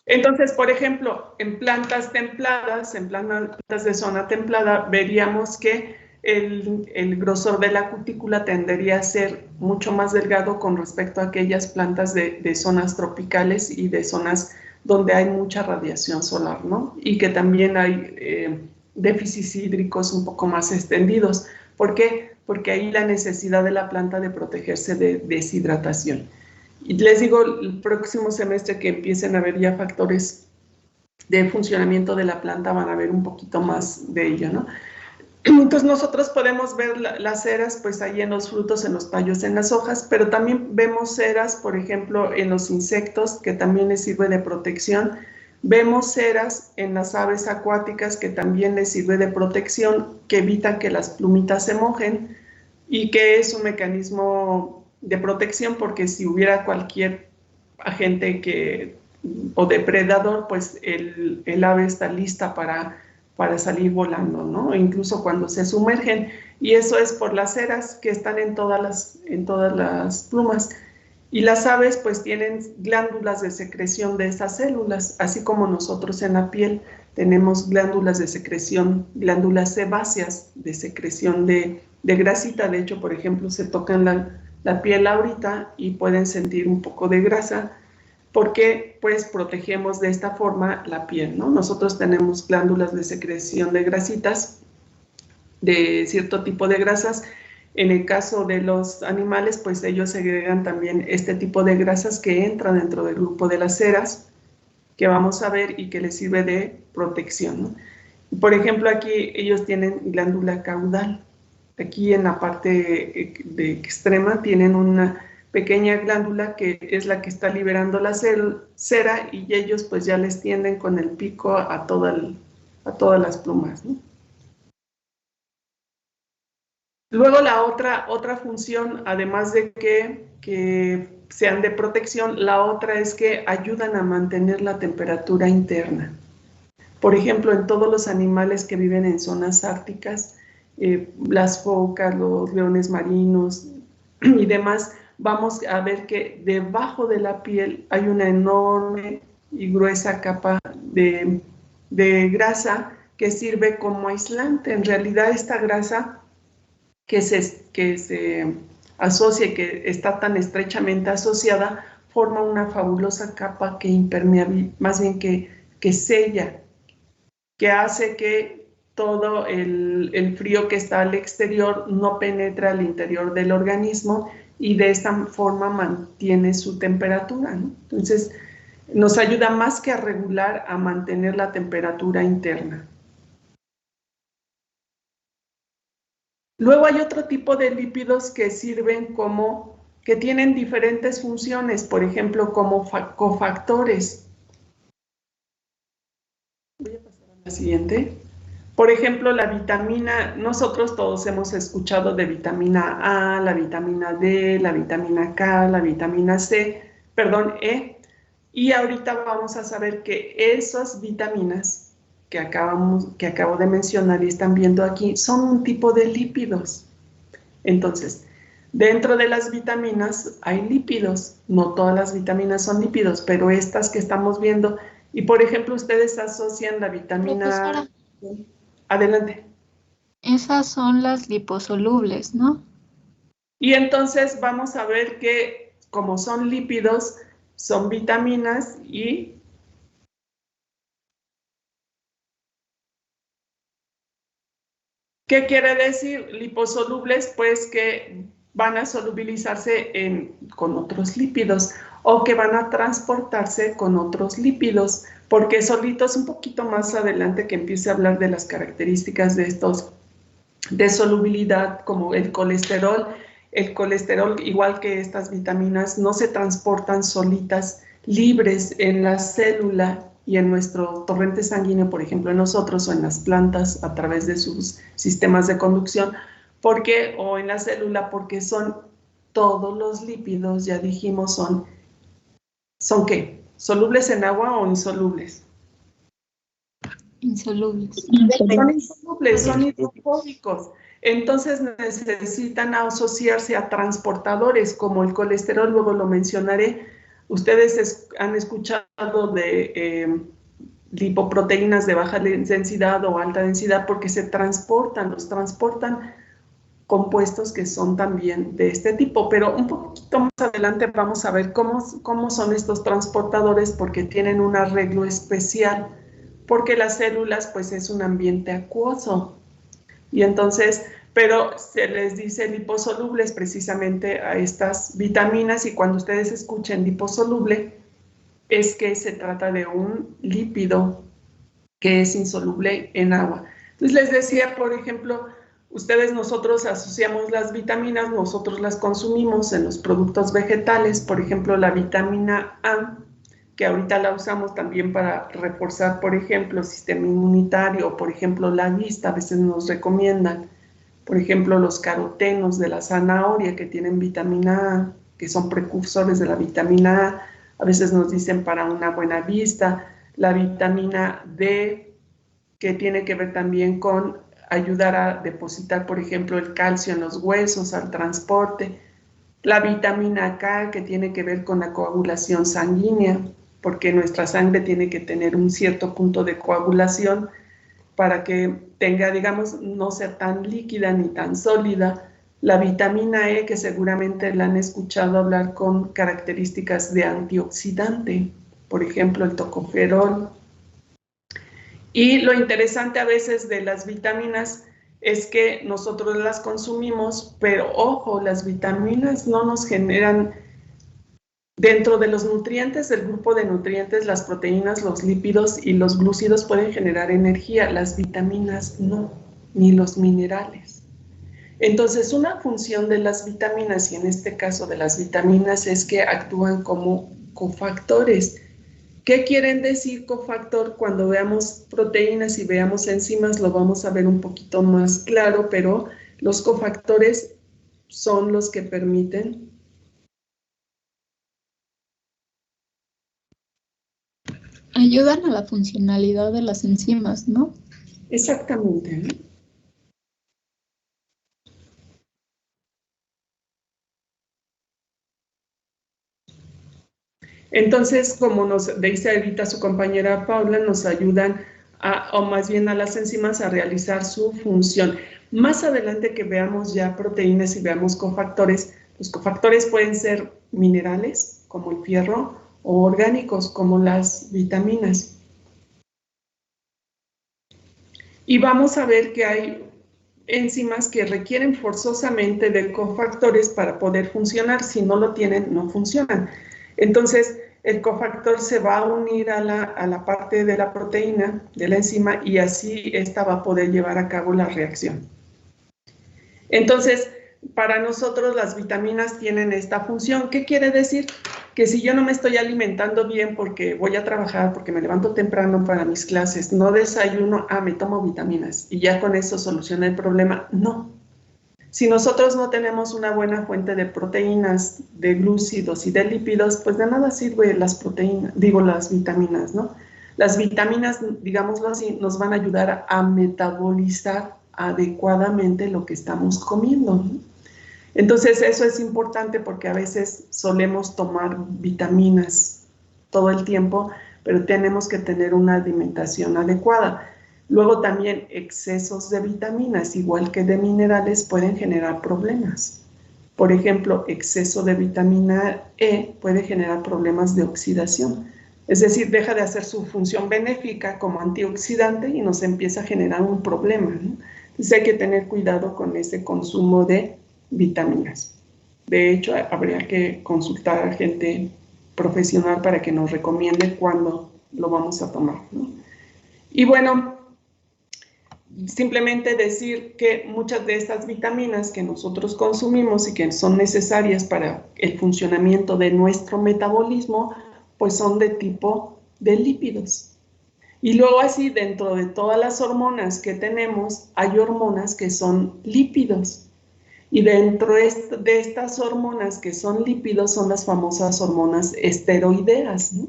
Entonces, por ejemplo, en plantas templadas, en plantas de zona templada, veríamos que el grosor de la cutícula tendería a ser mucho más delgado con respecto a aquellas plantas de zonas tropicales y de zonas donde hay mucha radiación solar, ¿no? Y que también hay déficits hídricos un poco más extendidos. ¿Por qué? Porque ahí la necesidad de la planta de protegerse de deshidratación. Y les digo, el próximo semestre que empiecen a ver ya factores de funcionamiento de la planta, van a ver un poquito más de ello, ¿no? Entonces nosotros podemos ver las ceras pues ahí en los frutos, en los tallos, en las hojas, pero también vemos ceras, por ejemplo, en los insectos, que también les sirve de protección. Vemos ceras en las aves acuáticas, que también les sirve de protección, que evita que las plumitas se mojen y que es un mecanismo de protección, porque si hubiera cualquier agente o depredador, pues el ave está lista para salir volando, ¿no? Incluso cuando se sumergen, y eso es por las ceras que están en todas las plumas. Y las aves pues tienen glándulas de secreción de esas células, así como nosotros en la piel tenemos glándulas de secreción, glándulas sebáceas de secreción de grasita. De hecho, por ejemplo, se tocan la piel ahorita y pueden sentir un poco de grasa, porque pues protegemos de esta forma la piel, ¿no? Nosotros tenemos glándulas de secreción de grasitas, de cierto tipo de grasas. En el caso de los animales, pues ellos segregan también este tipo de grasas que entran dentro del grupo de las ceras, que vamos a ver y que les sirve de protección, ¿no? Por ejemplo, aquí ellos tienen glándula caudal. Aquí en la parte de extrema tienen una pequeña glándula que es la que está liberando la cera, y ellos pues ya les tienden con el pico a todas las plumas, ¿no? Luego la otra función, además de que sean de protección, la otra es que ayudan a mantener la temperatura interna. Por ejemplo, en todos los animales que viven en zonas árticas, las focas, los leones marinos y demás, vamos a ver que debajo de la piel hay una enorme y gruesa capa de grasa que sirve como aislante. En realidad, esta grasa que se asocia y que está tan estrechamente asociada, forma una fabulosa capa que impermeabiliza, más bien que sella, que hace que todo el frío que está al exterior no penetre al interior del organismo, y de esta forma mantiene su temperatura, ¿no? Entonces, nos ayuda más que a regular, a mantener la temperatura interna. Luego hay otro tipo de lípidos que sirven que tienen diferentes funciones, por ejemplo, como cofactores. Voy a pasar a la siguiente. Por ejemplo, la vitamina, nosotros todos hemos escuchado de vitamina A, la vitamina D, la vitamina K, la vitamina E, y ahorita vamos a saber que esas vitaminas que acabo de mencionar y están viendo aquí son un tipo de lípidos. Entonces, Dentro de las vitaminas hay lípidos, no todas las vitaminas son lípidos, pero estas que estamos viendo, y por ejemplo ustedes asocian la vitamina... Profesora, Adelante. esas son las liposolubles, ¿no? Y entonces vamos a ver que como son lípidos, son vitaminas y... ¿Qué quiere decir liposolubles? Pues que van a solubilizarse con otros lípidos o que van a transportarse con otros lípidos, porque solitos un poquito más adelante que empiece a hablar de las características de estos de solubilidad, como el colesterol, igual que estas vitaminas, no se transportan solitas, libres en la célula y en nuestro torrente sanguíneo, por ejemplo, en nosotros o en las plantas a través de sus sistemas de conducción, porque, o en la célula, porque son todos los lípidos, ya dijimos, ¿son qué? ¿Solubles en agua o insolubles? Insolubles. Son insolubles, son hidrofóbicos. Entonces necesitan asociarse a transportadores como el colesterol, luego lo mencionaré. Ustedes han escuchado de lipoproteínas de baja densidad o alta densidad porque los transportan compuestos que son también de este tipo, pero un poquito más adelante vamos a ver cómo son estos transportadores porque tienen un arreglo especial, porque las células pues es un ambiente acuoso y entonces, pero se les dice liposolubles precisamente a estas vitaminas y cuando ustedes escuchen liposoluble es que se trata de un lípido que es insoluble en agua. Entonces les decía, por ejemplo, nosotros asociamos las vitaminas, nosotros las consumimos en los productos vegetales, por ejemplo, la vitamina A, que ahorita la usamos también para reforzar, por ejemplo, el sistema inmunitario, o por ejemplo, la vista, a veces nos recomiendan, por ejemplo, los carotenos de la zanahoria que tienen vitamina A, que son precursores de la vitamina A veces nos dicen para una buena vista, la vitamina D, que tiene que ver también con ayudar a depositar, por ejemplo, el calcio en los huesos, al transporte. La vitamina K, que tiene que ver con la coagulación sanguínea, porque nuestra sangre tiene que tener un cierto punto de coagulación para que tenga, digamos, no sea tan líquida ni tan sólida. La vitamina E, que seguramente la han escuchado hablar con características de antioxidante, por ejemplo, el tocoferol. Y lo interesante a veces de las vitaminas es que nosotros las consumimos, pero ojo, las vitaminas no nos generan, dentro de los nutrientes, del grupo de nutrientes, las proteínas, los lípidos y los glúcidos pueden generar energía, las vitaminas no, ni los minerales. Entonces, una función de las vitaminas, y en este caso de las vitaminas, es que actúan como cofactores. ¿Qué quieren decir cofactor? Cuando veamos proteínas y veamos enzimas lo vamos a ver un poquito más claro, pero los cofactores son los que permiten Ayudan a la funcionalidad de las enzimas, ¿no? exactamente, ¿no? Entonces, como nos dice ahorita su compañera Paula, nos ayudan o más bien a las enzimas a realizar su función. Más adelante que veamos ya proteínas y veamos cofactores, los cofactores pueden ser minerales, como el fierro, o orgánicos, como las vitaminas. Y vamos a ver que hay enzimas que requieren forzosamente de cofactores para poder funcionar. Si no lo tienen, no funcionan. Entonces, el cofactor se va a unir a la parte de la proteína, de la enzima, y así esta va a poder llevar a cabo la reacción. Entonces, para nosotros las vitaminas tienen esta función. ¿Qué quiere decir? Que si yo no me estoy alimentando bien porque voy a trabajar, porque me levanto temprano para mis clases, no desayuno, me tomo vitaminas y ya con eso soluciona el problema. No. Si nosotros no tenemos una buena fuente de proteínas, de glúcidos y de lípidos, pues de nada sirve las vitaminas, ¿no? Las vitaminas, digámoslo así, nos van a ayudar a metabolizar adecuadamente lo que estamos comiendo, ¿no? Entonces eso es importante porque a veces solemos tomar vitaminas todo el tiempo, pero tenemos que tener una alimentación adecuada. Luego también excesos de vitaminas, igual que de minerales, pueden generar problemas. Por ejemplo, exceso de vitamina E puede generar problemas de oxidación. Es decir, deja de hacer su función benéfica como antioxidante y nos empieza a generar un problema, ¿no? Entonces hay que tener cuidado con ese consumo de vitaminas. De hecho, habría que consultar a gente profesional para que nos recomiende cuándo lo vamos a tomar, ¿no? Y bueno, simplemente decir que muchas de estas vitaminas que nosotros consumimos y que son necesarias para el funcionamiento de nuestro metabolismo, pues son de tipo de lípidos. Y luego así, dentro de todas las hormonas que tenemos, hay hormonas que son lípidos. Y dentro de estas hormonas que son lípidos son las famosas hormonas esteroideas, ¿no?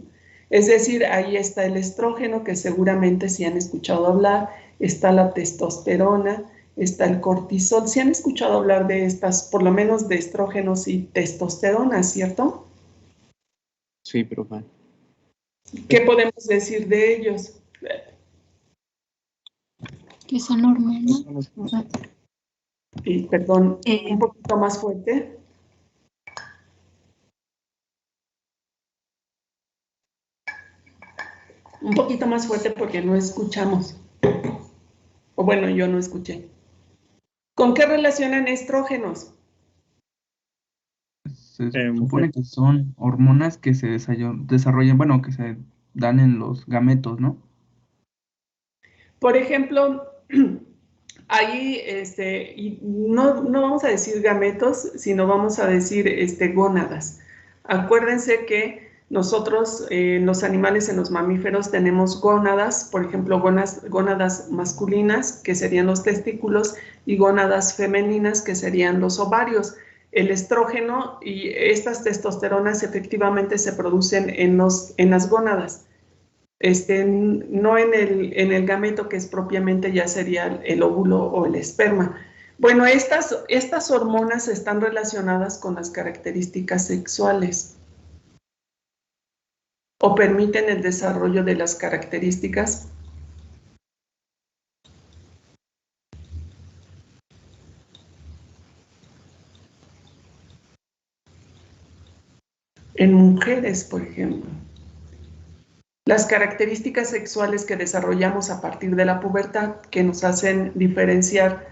Es decir, ahí está el estrógeno, que seguramente si han escuchado hablar, está la testosterona, está el cortisol. Si han escuchado hablar de estas, por lo menos de estrógenos y testosterona, ¿cierto? Sí, profe. ¿Qué podemos decir de ellos? Que son hormonas. Y perdón, un poquito más fuerte. Un poquito más fuerte porque no escuchamos. O bueno, yo no escuché. ¿Con qué relacionan estrógenos? Se supone que son hormonas que se desarrollan, bueno, que se dan en los gametos, ¿no? Por ejemplo, ahí y no vamos a decir gametos, sino vamos a decir gónadas. Acuérdense que nosotros, los animales, en los mamíferos, tenemos gónadas, por ejemplo, gónadas masculinas, que serían los testículos, y gónadas femeninas, que serían los ovarios. El estrógeno y estas testosteronas efectivamente se producen en las gónadas. No en el gameto, que es propiamente ya sería el óvulo o el esperma. Bueno, estas hormonas están relacionadas con las características sexuales o permiten el desarrollo de las características en mujeres, por ejemplo. Las características sexuales que desarrollamos a partir de la pubertad, que nos hacen diferenciar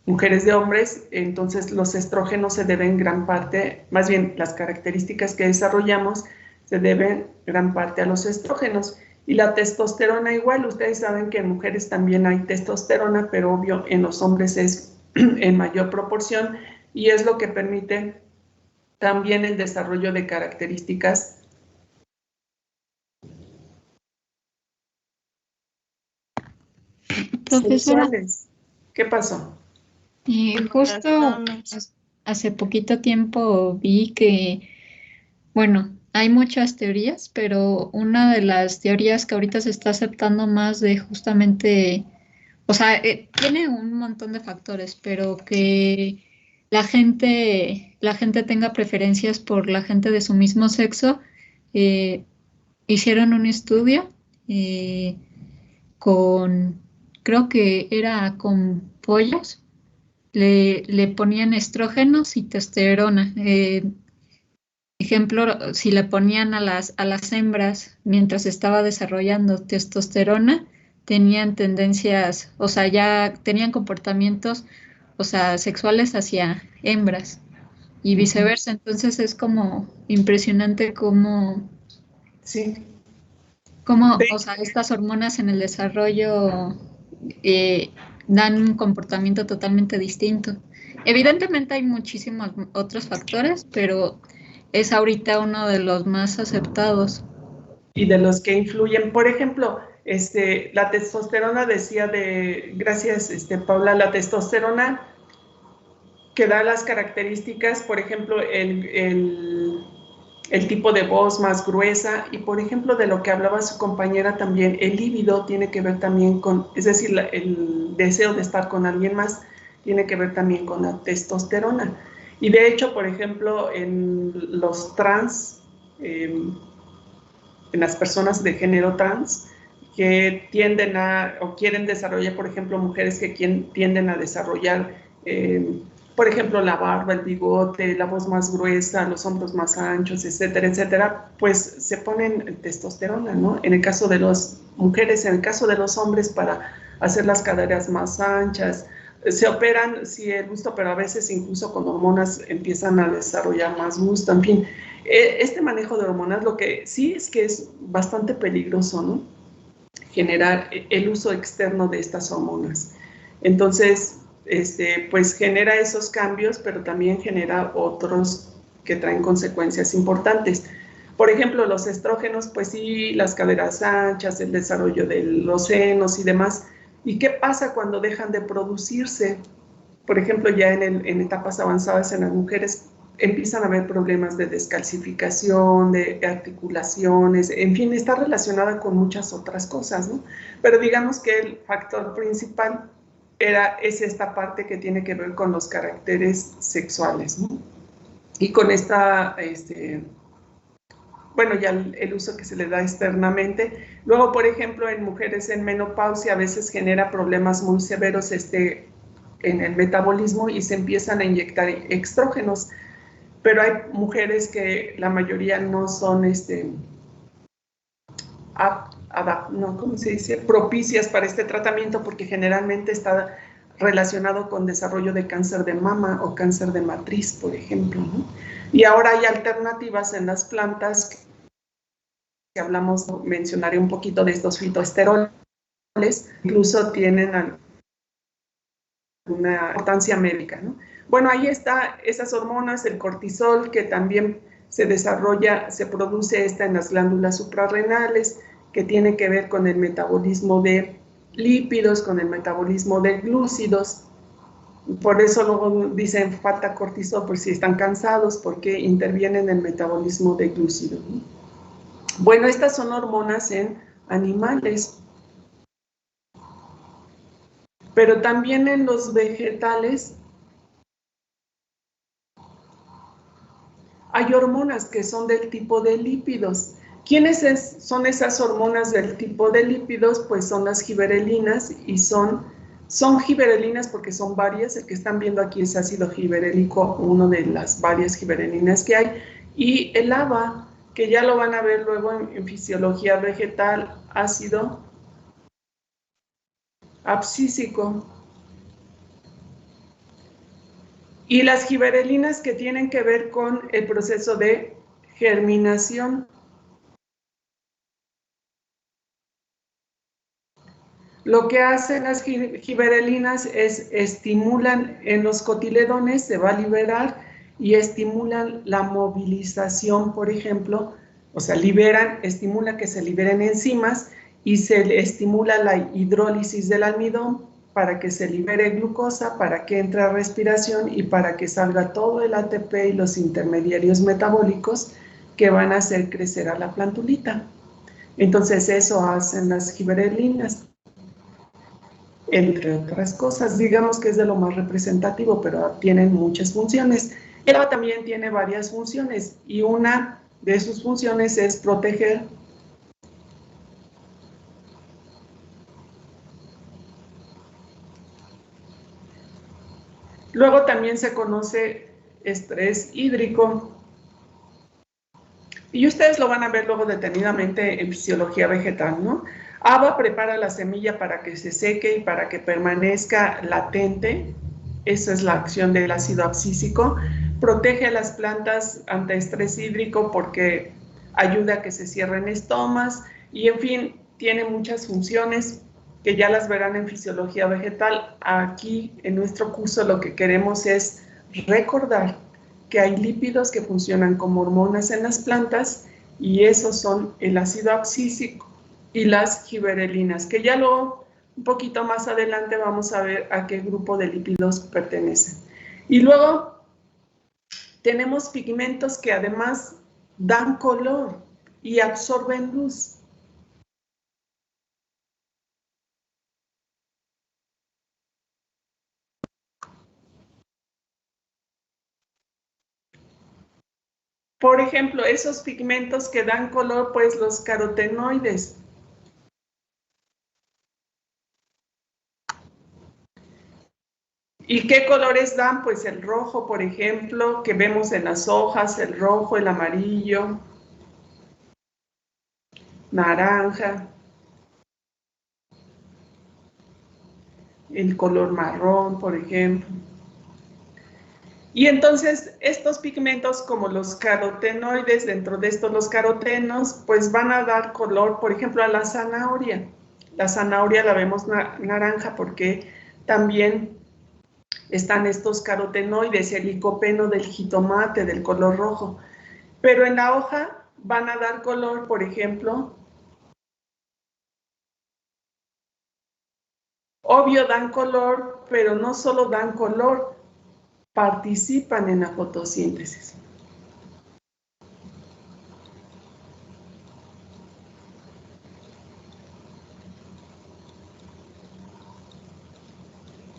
mujeres de hombres, entonces los estrógenos se deben gran parte, más bien las características que desarrollamos se deben gran parte a los estrógenos. Y la testosterona igual, ustedes saben que en mujeres también hay testosterona, pero obvio en los hombres es en mayor proporción y es lo que permite también el desarrollo de características Profesora, sexuales. ¿Qué pasó? justo hace poquito tiempo vi que, bueno, hay muchas teorías, pero una de las teorías que ahorita se está aceptando más de justamente, o sea, tiene un montón de factores, pero que la gente tenga preferencias por la gente de su mismo sexo. Hicieron un estudio con, creo que era con pollos, le ponían estrógenos y testosterona. Ejemplo, si le ponían a las hembras mientras estaba desarrollando testosterona, tenían tendencias, o sea, ya tenían comportamientos, o sea, sexuales hacia hembras y viceversa. Entonces es como impresionante cómo, Sí. o sea, estas hormonas en el desarrollo dan un comportamiento totalmente distinto. Evidentemente hay muchísimos otros factores, pero es ahorita uno de los más aceptados. Y de los que influyen, por ejemplo, la testosterona decía gracias Paula, la testosterona que da las características, por ejemplo, el tipo de voz más gruesa y, por ejemplo, de lo que hablaba su compañera también, el líbido tiene que ver también con, es decir, el deseo de estar con alguien más, tiene que ver también con la testosterona. Y de hecho, por ejemplo, en los trans, en las personas de género trans, que tienden a, o quieren desarrollar, por ejemplo, mujeres que tienden a desarrollar, por ejemplo, la barba, el bigote, la voz más gruesa, los hombros más anchos, etcétera, etcétera, pues se ponen testosterona, ¿no? En el caso de las mujeres, en el caso de los hombres, para hacer las caderas más anchas, se operan, sí, el gusto, pero a veces incluso con hormonas empiezan a desarrollar más gusto, en fin. Este manejo de hormonas, lo que sí es que es bastante peligroso, ¿no? Generar el uso externo de estas hormonas. Entonces, pues genera esos cambios, pero también genera otros que traen consecuencias importantes. Por ejemplo, los estrógenos, pues sí, las caderas anchas, el desarrollo de los senos y demás. ¿Y qué pasa cuando dejan de producirse? Por ejemplo, ya en etapas avanzadas en las mujeres empiezan a haber problemas de descalcificación, de articulaciones, en fin, está relacionada con muchas otras cosas, ¿no? Pero digamos que el factor principal es esta parte que tiene que ver con los caracteres sexuales, ¿no? Y con esta, bueno, ya el uso que se le da externamente. Luego, por ejemplo, en mujeres en menopausia a veces genera problemas muy severos en el metabolismo y se empiezan a inyectar estrógenos. Pero hay mujeres que la mayoría no son no, ¿cómo se dice? Propicias para este tratamiento porque generalmente está relacionado con desarrollo de cáncer de mama o cáncer de matriz, por ejemplo, ¿no? Y ahora hay alternativas en las plantas que hablamos, mencionaré un poquito de estos fitoesteroles, incluso tienen una importancia médica, ¿no? Bueno, ahí está esas hormonas, el cortisol, que también se desarrolla, se produce en las glándulas suprarrenales, que tiene que ver con el metabolismo de lípidos, con el metabolismo de glúcidos. Por eso luego dicen falta cortisol, por si están cansados, porque interviene en el metabolismo de glúcidos, ¿no? Bueno, estas son hormonas en animales, pero también en los vegetales hay hormonas que son del tipo de lípidos. ¿Quiénes son esas hormonas del tipo de lípidos? Pues son las giberelinas y son giberelinas porque son varias. El que están viendo aquí es ácido giberélico, uno de las varias giberelinas que hay. Y el ABA, que ya lo van a ver luego en fisiología vegetal, ácido abscísico. Y las giberelinas que tienen que ver con el proceso de germinación. Lo que hacen las giberelinas es estimulan en los cotiledones, se va a liberar y estimulan la movilización, por ejemplo, o sea, estimula que se liberen enzimas y se estimula la hidrólisis del almidón para que se libere glucosa, para que entre a respiración y para que salga todo el ATP y los intermediarios metabólicos que van a hacer crecer a la plantulita. Entonces eso hacen las giberelinas, entre otras cosas. Digamos que es de lo más representativo, pero tienen muchas funciones. El ABA también tiene varias funciones y una de sus funciones es proteger Luego también se conoce estrés hídrico. Y ustedes lo van a ver luego detenidamente en fisiología vegetal, ¿no? ABA prepara la semilla para que se seque y para que permanezca latente. Esa es la acción del ácido abscísico. Protege a las plantas ante estrés hídrico porque ayuda a que se cierren estomas y, en fin, tiene muchas funciones que ya las verán en fisiología vegetal. Aquí, en nuestro curso, lo que queremos es recordar que hay lípidos que funcionan como hormonas en las plantas y esos son el ácido abscísico y las giberelinas, que ya luego, un poquito más adelante, vamos a ver a qué grupo de lípidos pertenecen. Y luego tenemos pigmentos que además dan color y absorben luz. Por ejemplo, esos pigmentos que dan color, pues los carotenoides. ¿Y qué colores dan? Pues el rojo, por ejemplo, que vemos en las hojas, el rojo, el amarillo, naranja, el color marrón, por ejemplo. Y entonces estos pigmentos, como los carotenoides, dentro de estos los carotenos, pues van a dar color, por ejemplo, a la zanahoria. La zanahoria la vemos naranja porque también están estos carotenoides, el licopeno del jitomate, del color rojo. Pero en la hoja van a dar color, por ejemplo, obvio dan color, pero no solo dan color, participan en la fotosíntesis.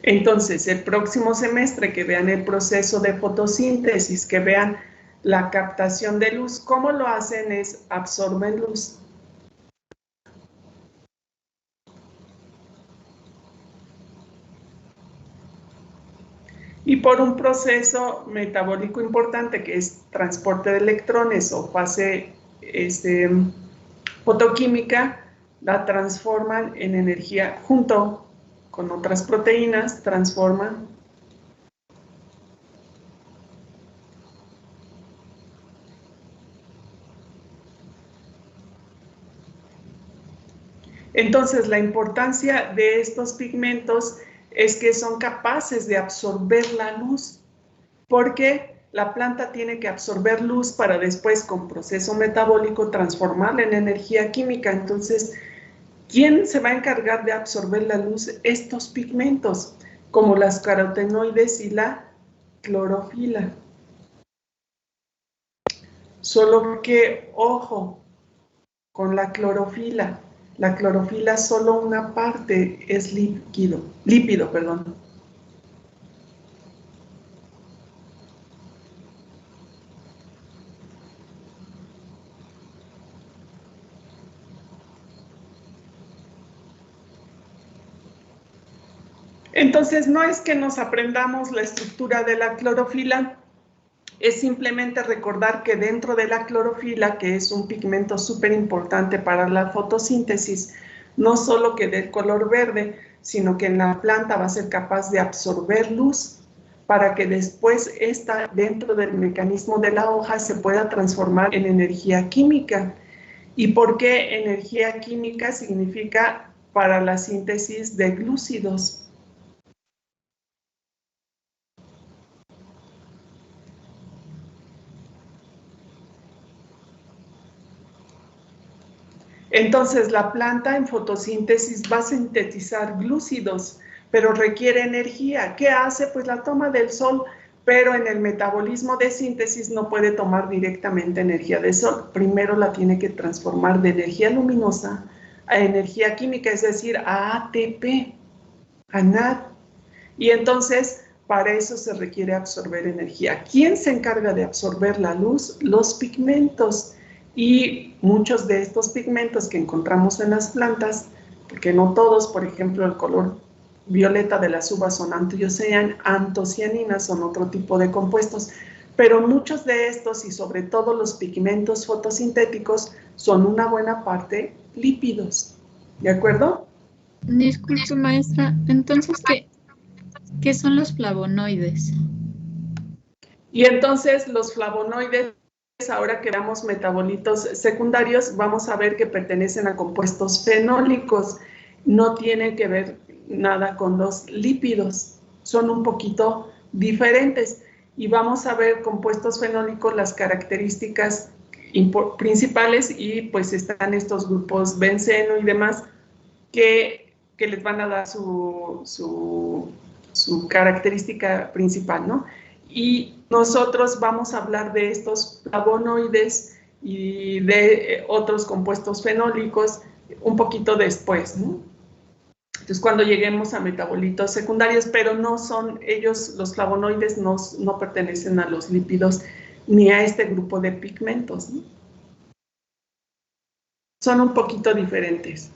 Entonces, el próximo semestre que vean el proceso de fotosíntesis, que vean la captación de luz, ¿cómo lo hacen? Es absorben luz. Y por un proceso metabólico importante que es transporte de electrones o fase fotoquímica, la transforman en energía junto con otras proteínas, transforman. Entonces, la importancia de estos pigmentos es que son capaces de absorber la luz, porque la planta tiene que absorber luz para después, con proceso metabólico, transformarla en energía química. Entonces, ¿quién se va a encargar de absorber la luz? Estos pigmentos, como las carotenoides y la clorofila. Solo que, ojo, con la clorofila. La clorofila solo una parte es lípido. Entonces, no es que nos aprendamos la estructura de la clorofila, es simplemente recordar que dentro de la clorofila, que es un pigmento súper importante para la fotosíntesis, no solo que dé color verde, sino que en la planta va a ser capaz de absorber luz para que después esta, dentro del mecanismo de la hoja, se pueda transformar en energía química. ¿Y por qué energía química? Significa para la síntesis de glúcidos. Entonces, la planta en fotosíntesis va a sintetizar glúcidos, pero requiere energía. ¿Qué hace? Pues la toma del sol, pero en el metabolismo de síntesis no puede tomar directamente energía del sol. Primero la tiene que transformar de energía luminosa a energía química, es decir, a ATP, a NAD. Y entonces, para eso se requiere absorber energía. ¿Quién se encarga de absorber la luz? Los pigmentos. Y muchos de estos pigmentos que encontramos en las plantas, porque no todos, por ejemplo, el color violeta de las uvas son antocianinas, son otro tipo de compuestos, pero muchos de estos y sobre todo los pigmentos fotosintéticos son una buena parte lípidos, ¿de acuerdo? Disculpe, maestra, entonces, ¿qué son los flavonoides? Y entonces los flavonoides, ahora que veamos metabolitos secundarios, vamos a ver que pertenecen a compuestos fenólicos. No tiene que ver nada con los lípidos, son un poquito diferentes. Y vamos a ver compuestos fenólicos, las características principales, y pues están estos grupos benceno y demás que les van a dar su característica principal, ¿no? Y nosotros vamos a hablar de estos flavonoides y de otros compuestos fenólicos un poquito después, ¿no? Entonces, cuando lleguemos a metabolitos secundarios, pero no son ellos, los flavonoides no pertenecen a los lípidos ni a este grupo de pigmentos, ¿no? Son un poquito diferentes.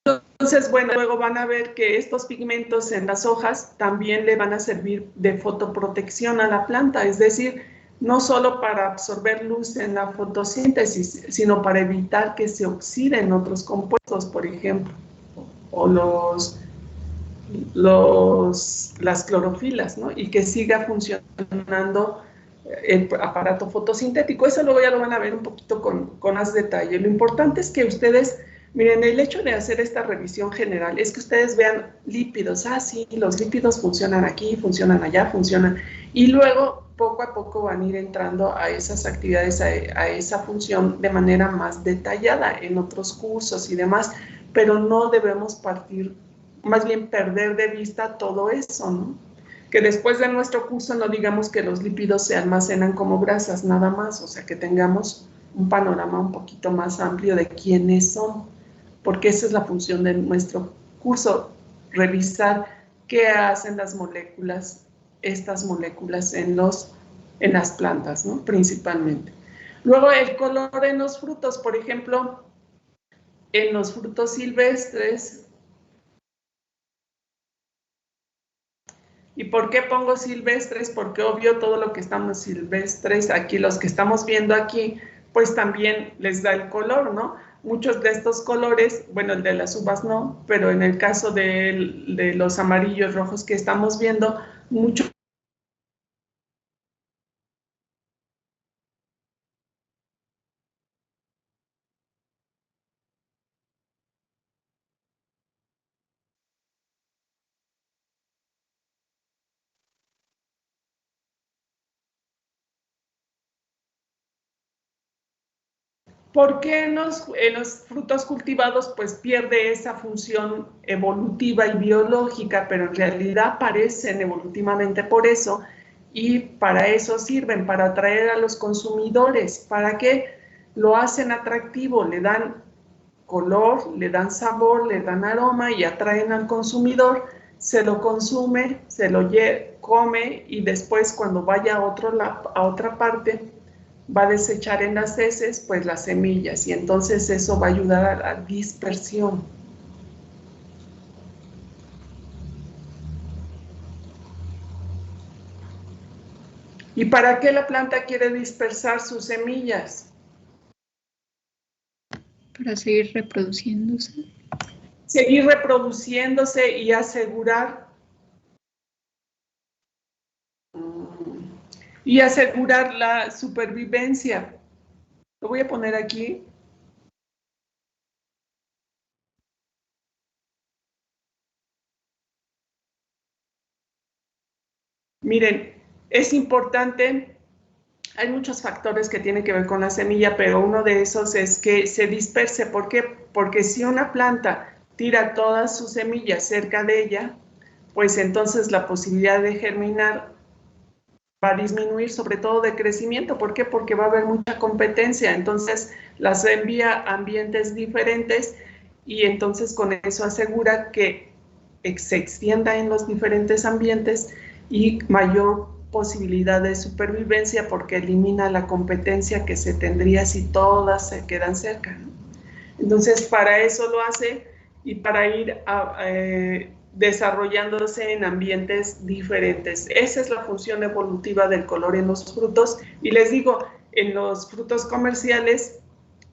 Entonces, bueno, luego van a ver que estos pigmentos en las hojas también le van a servir de fotoprotección a la planta, es decir, no solo para absorber luz en la fotosíntesis, sino para evitar que se oxiden otros compuestos, por ejemplo, o las clorofilas, ¿no? Y que siga funcionando el aparato fotosintético. Eso luego ya lo van a ver un poquito con más detalle. Lo importante es que ustedes, miren, el hecho de hacer esta revisión general es que ustedes vean lípidos. Ah, sí, los lípidos funcionan aquí, funcionan allá, funcionan. Y luego, poco a poco van a ir entrando a esas actividades, a esa función de manera más detallada en otros cursos y demás, pero no debemos partir, más bien perder de vista todo eso, ¿no? Que después de nuestro curso no digamos que los lípidos se almacenan como grasas, nada más, o sea, que tengamos un panorama un poquito más amplio de quiénes son, porque esa es la función de nuestro curso, revisar qué hacen las moléculas, estas moléculas en las plantas, ¿no? Principalmente. Luego el color en los frutos, por ejemplo, en los frutos silvestres. ¿Y por qué pongo silvestres? Porque obvio todo lo que estamos silvestres, aquí los que estamos viendo aquí, pues también les da el color, ¿no? Muchos de estos colores, bueno, el de las uvas no, pero en el caso de los amarillos, rojos que estamos viendo, muchos ¿por qué en los frutos cultivados pues pierde esa función evolutiva y biológica, pero en realidad aparecen evolutivamente por eso y para eso sirven, para atraer a los consumidores? ¿Para qué? Lo hacen atractivo, le dan color, le dan sabor, le dan aroma y atraen al consumidor, se lo consume, se lo come y después cuando vaya a otra parte va a desechar en las heces pues las semillas y entonces eso va a ayudar a la dispersión. ¿Y para qué la planta quiere dispersar sus semillas? Para seguir reproduciéndose. Seguir reproduciéndose y asegurar la supervivencia. Lo voy a poner aquí. Miren, es importante, hay muchos factores que tienen que ver con la semilla, pero uno de esos es que se disperse. ¿Por qué? Porque si una planta tira todas sus semillas cerca de ella, pues entonces la posibilidad de germinar va a disminuir, sobre todo de crecimiento. ¿Por qué? Porque va a haber mucha competencia, entonces las envía a ambientes diferentes y entonces con eso asegura que se extienda en los diferentes ambientes y mayor posibilidad de supervivencia porque elimina la competencia que se tendría si todas se quedan cerca, ¿no? Entonces, para eso lo hace y para ir desarrollándose en ambientes diferentes. Esa es la función evolutiva del color en los frutos. Y les digo, en los frutos comerciales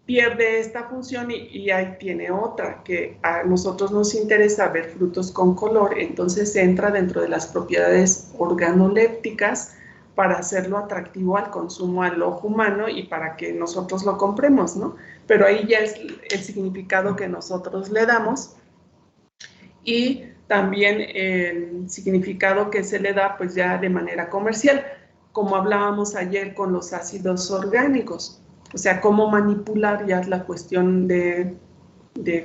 pierde esta función y ahí tiene otra, que a nosotros nos interesa ver frutos con color, entonces entra dentro de las propiedades organolépticas para hacerlo atractivo al consumo al ojo humano y para que nosotros lo compremos, ¿no? Pero ahí ya es el significado que nosotros le damos y también el significado que se le da pues ya de manera comercial, como hablábamos ayer con los ácidos orgánicos, o sea, cómo manipular ya la cuestión de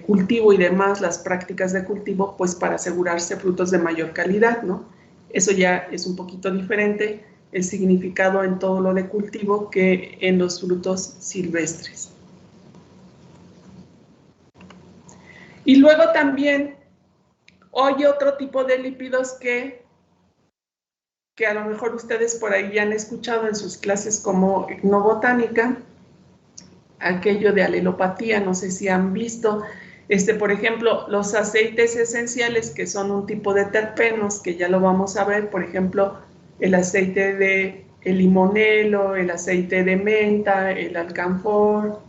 cultivo y demás, las prácticas de cultivo, pues para asegurarse frutos de mayor calidad, ¿no? Eso ya es un poquito diferente, el significado en todo lo de cultivo que en los frutos silvestres. Y luego también hay otro tipo de lípidos que que a lo mejor ustedes por ahí ya han escuchado en sus clases como etnobotánica, aquello de alelopatía, no sé si han visto, por ejemplo, los aceites esenciales, que son un tipo de terpenos, que ya lo vamos a ver, por ejemplo, el aceite de el limonelo, el aceite de menta, el alcanfor.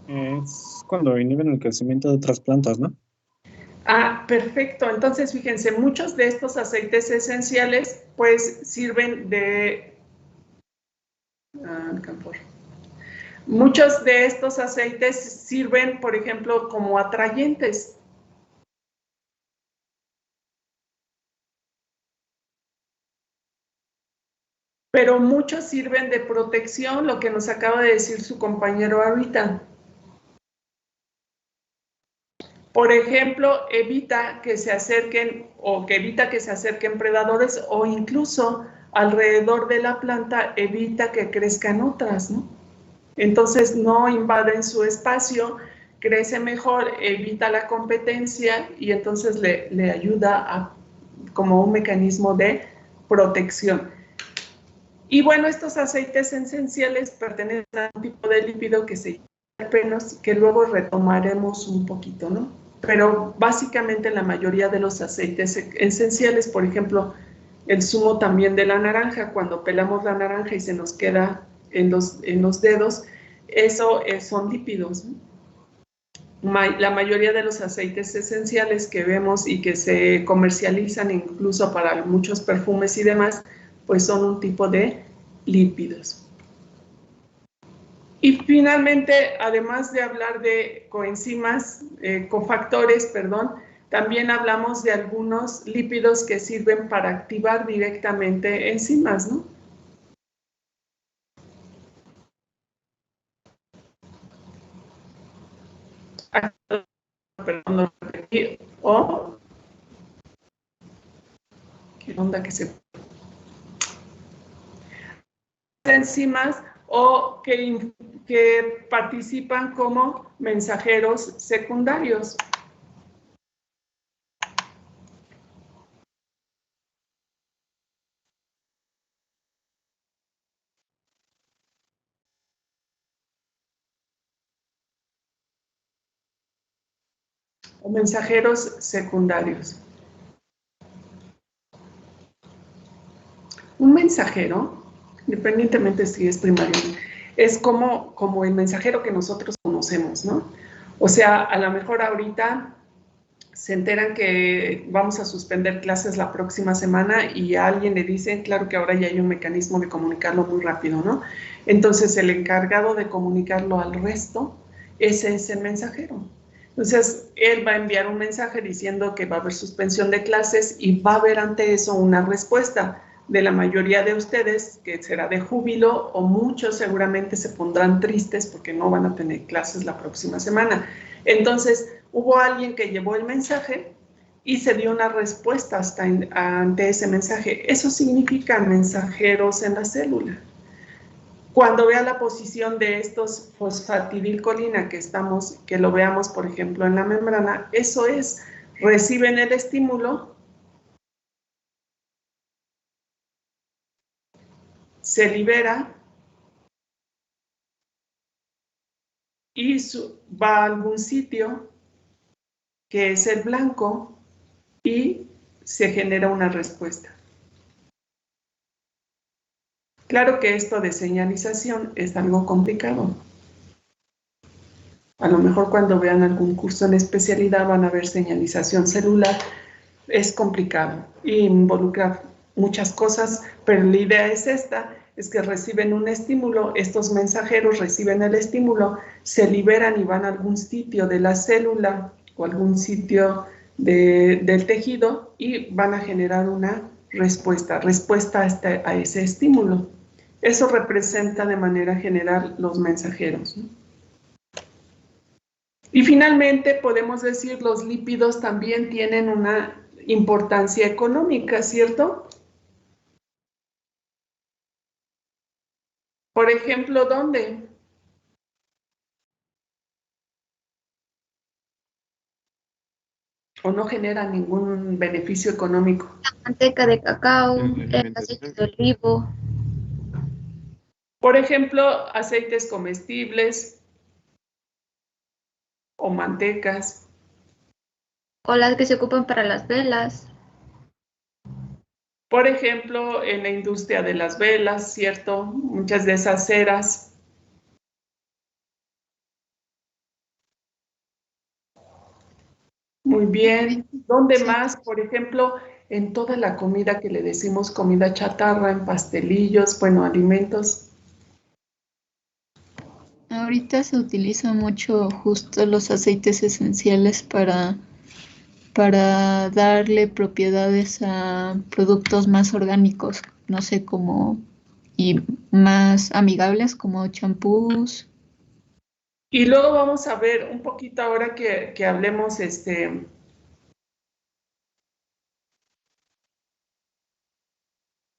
Es cuando inhiben el crecimiento de otras plantas, ¿no? Ah, perfecto. Entonces, fíjense, muchos de estos aceites esenciales, pues, sirven de... alcanfor. Muchos de estos aceites sirven, por ejemplo, como atrayentes. Pero muchos sirven de protección, lo que nos acaba de decir su compañero ahorita. Por ejemplo, evita que se acerquen predadores, o incluso alrededor de la planta evita que crezcan otras, ¿no? Entonces no invaden su espacio, crece mejor, evita la competencia y entonces le ayuda como un mecanismo de protección. Y bueno, estos aceites esenciales pertenecen a un tipo de lípido que se llama terpenos, que luego retomaremos un poquito, ¿no? Pero básicamente la mayoría de los aceites esenciales, por ejemplo, el zumo también de la naranja, cuando pelamos la naranja y se nos queda en los dedos, eso son lípidos, ¿no? La mayoría de los aceites esenciales que vemos y que se comercializan incluso para muchos perfumes y demás, pues son un tipo de lípidos. Y finalmente, además de hablar de coenzimas, cofactores, perdón, también hablamos de algunos lípidos que sirven para activar directamente enzimas, ¿no? Perdón, lo repetí. O, ¿qué onda que se... enzimas o que participan como mensajeros secundarios. O mensajeros secundarios. Un mensajero, independientemente si es primario, es como el mensajero que nosotros conocemos, ¿no? O sea, a lo mejor ahorita se enteran que vamos a suspender clases la próxima semana y a alguien le dicen, claro que ahora ya hay un mecanismo de comunicarlo muy rápido, ¿no? Entonces, el encargado de comunicarlo al resto, ese es el mensajero. Entonces, él va a enviar un mensaje diciendo que va a haber suspensión de clases y va a haber ante eso una respuesta de la mayoría de ustedes, que será de júbilo, o muchos seguramente se pondrán tristes porque no van a tener clases la próxima semana. Entonces, hubo alguien que llevó el mensaje y se dio una respuesta ante ese mensaje. Eso significa mensajeros en la célula. Cuando vea la posición de estos fosfatidilcolina que lo veamos, por ejemplo, en la membrana, eso es, reciben el estímulo, se libera y va a algún sitio que es el blanco y se genera una respuesta. Claro que esto de señalización es algo complicado. A lo mejor cuando vean algún curso en especialidad van a ver señalización celular. Es complicado e involucra muchas cosas, pero la idea es esta, es que reciben un estímulo, estos mensajeros reciben el estímulo, se liberan y van a algún sitio de la célula o algún sitio del tejido y van a generar una respuesta a ese estímulo. Eso representa de manera general los mensajeros, ¿no? Y finalmente podemos decir los lípidos también tienen una importancia económica, ¿cierto? Por ejemplo, ¿dónde? o no genera ningún beneficio económico. La manteca de cacao, el aceite de olivo. Por ejemplo, aceites comestibles o mantecas. O las que se ocupan para las velas. Por ejemplo, en la industria de las velas, ¿cierto? Muchas de esas ceras. Muy bien. ¿Dónde más? Por ejemplo, en toda la comida que le decimos comida chatarra, en pastelillos, bueno, alimentos. Ahorita se utiliza mucho justo los aceites esenciales para darle propiedades a productos más orgánicos, no sé, como y más amigables como champús. Y luego vamos a ver un poquito ahora que hablemos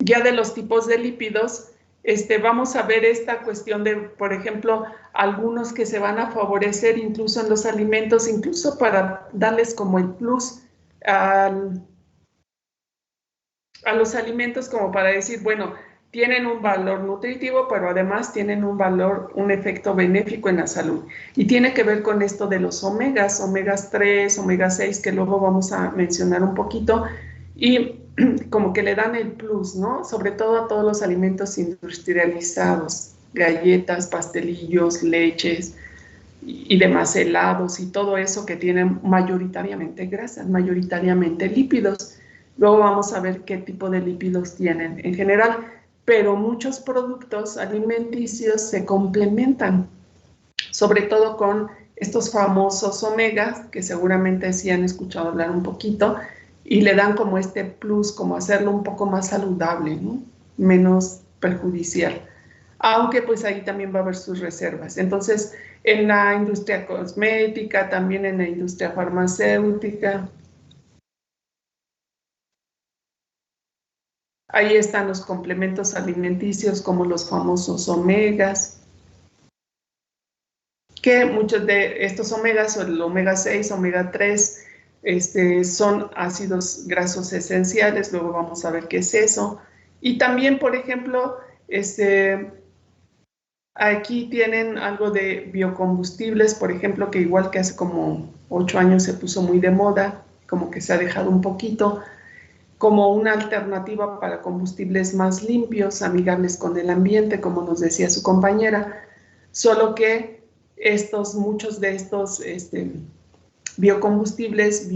ya de los tipos de lípidos. Vamos a ver esta cuestión de, por ejemplo, algunos que se van a favorecer incluso en los alimentos, incluso para darles como el plus a los alimentos, como para decir, bueno, tienen un valor nutritivo, pero además tienen un efecto benéfico en la salud. Y tiene que ver con esto de los omegas 3, omega 6, que luego vamos a mencionar un poquito, y como que le dan el plus, ¿no? Sobre todo a todos los alimentos industrializados, galletas, pastelillos, leches y demás, helados y todo eso que tienen mayoritariamente grasas, mayoritariamente lípidos. Luego vamos a ver qué tipo de lípidos tienen en general, pero muchos productos alimenticios se complementan, sobre todo con estos famosos omegas, que seguramente sí han escuchado hablar un poquito, y le dan como este plus, como hacerlo un poco más saludable, ¿no? Menos perjudicial. Aunque pues ahí también va a haber sus reservas. Entonces, en la industria cosmética, también en la industria farmacéutica, ahí están los complementos alimenticios como los famosos omegas, que muchos de estos omegas, o el omega 6, omega 3, son ácidos grasos esenciales. Luego vamos a ver qué es eso. Y también, por ejemplo, aquí tienen algo de biocombustibles, por ejemplo, que igual que hace como 8 años se puso muy de moda, como que se ha dejado un poquito, como una alternativa para combustibles más limpios, amigables con el ambiente, como nos decía su compañera, solo que muchos de estos biocombustibles,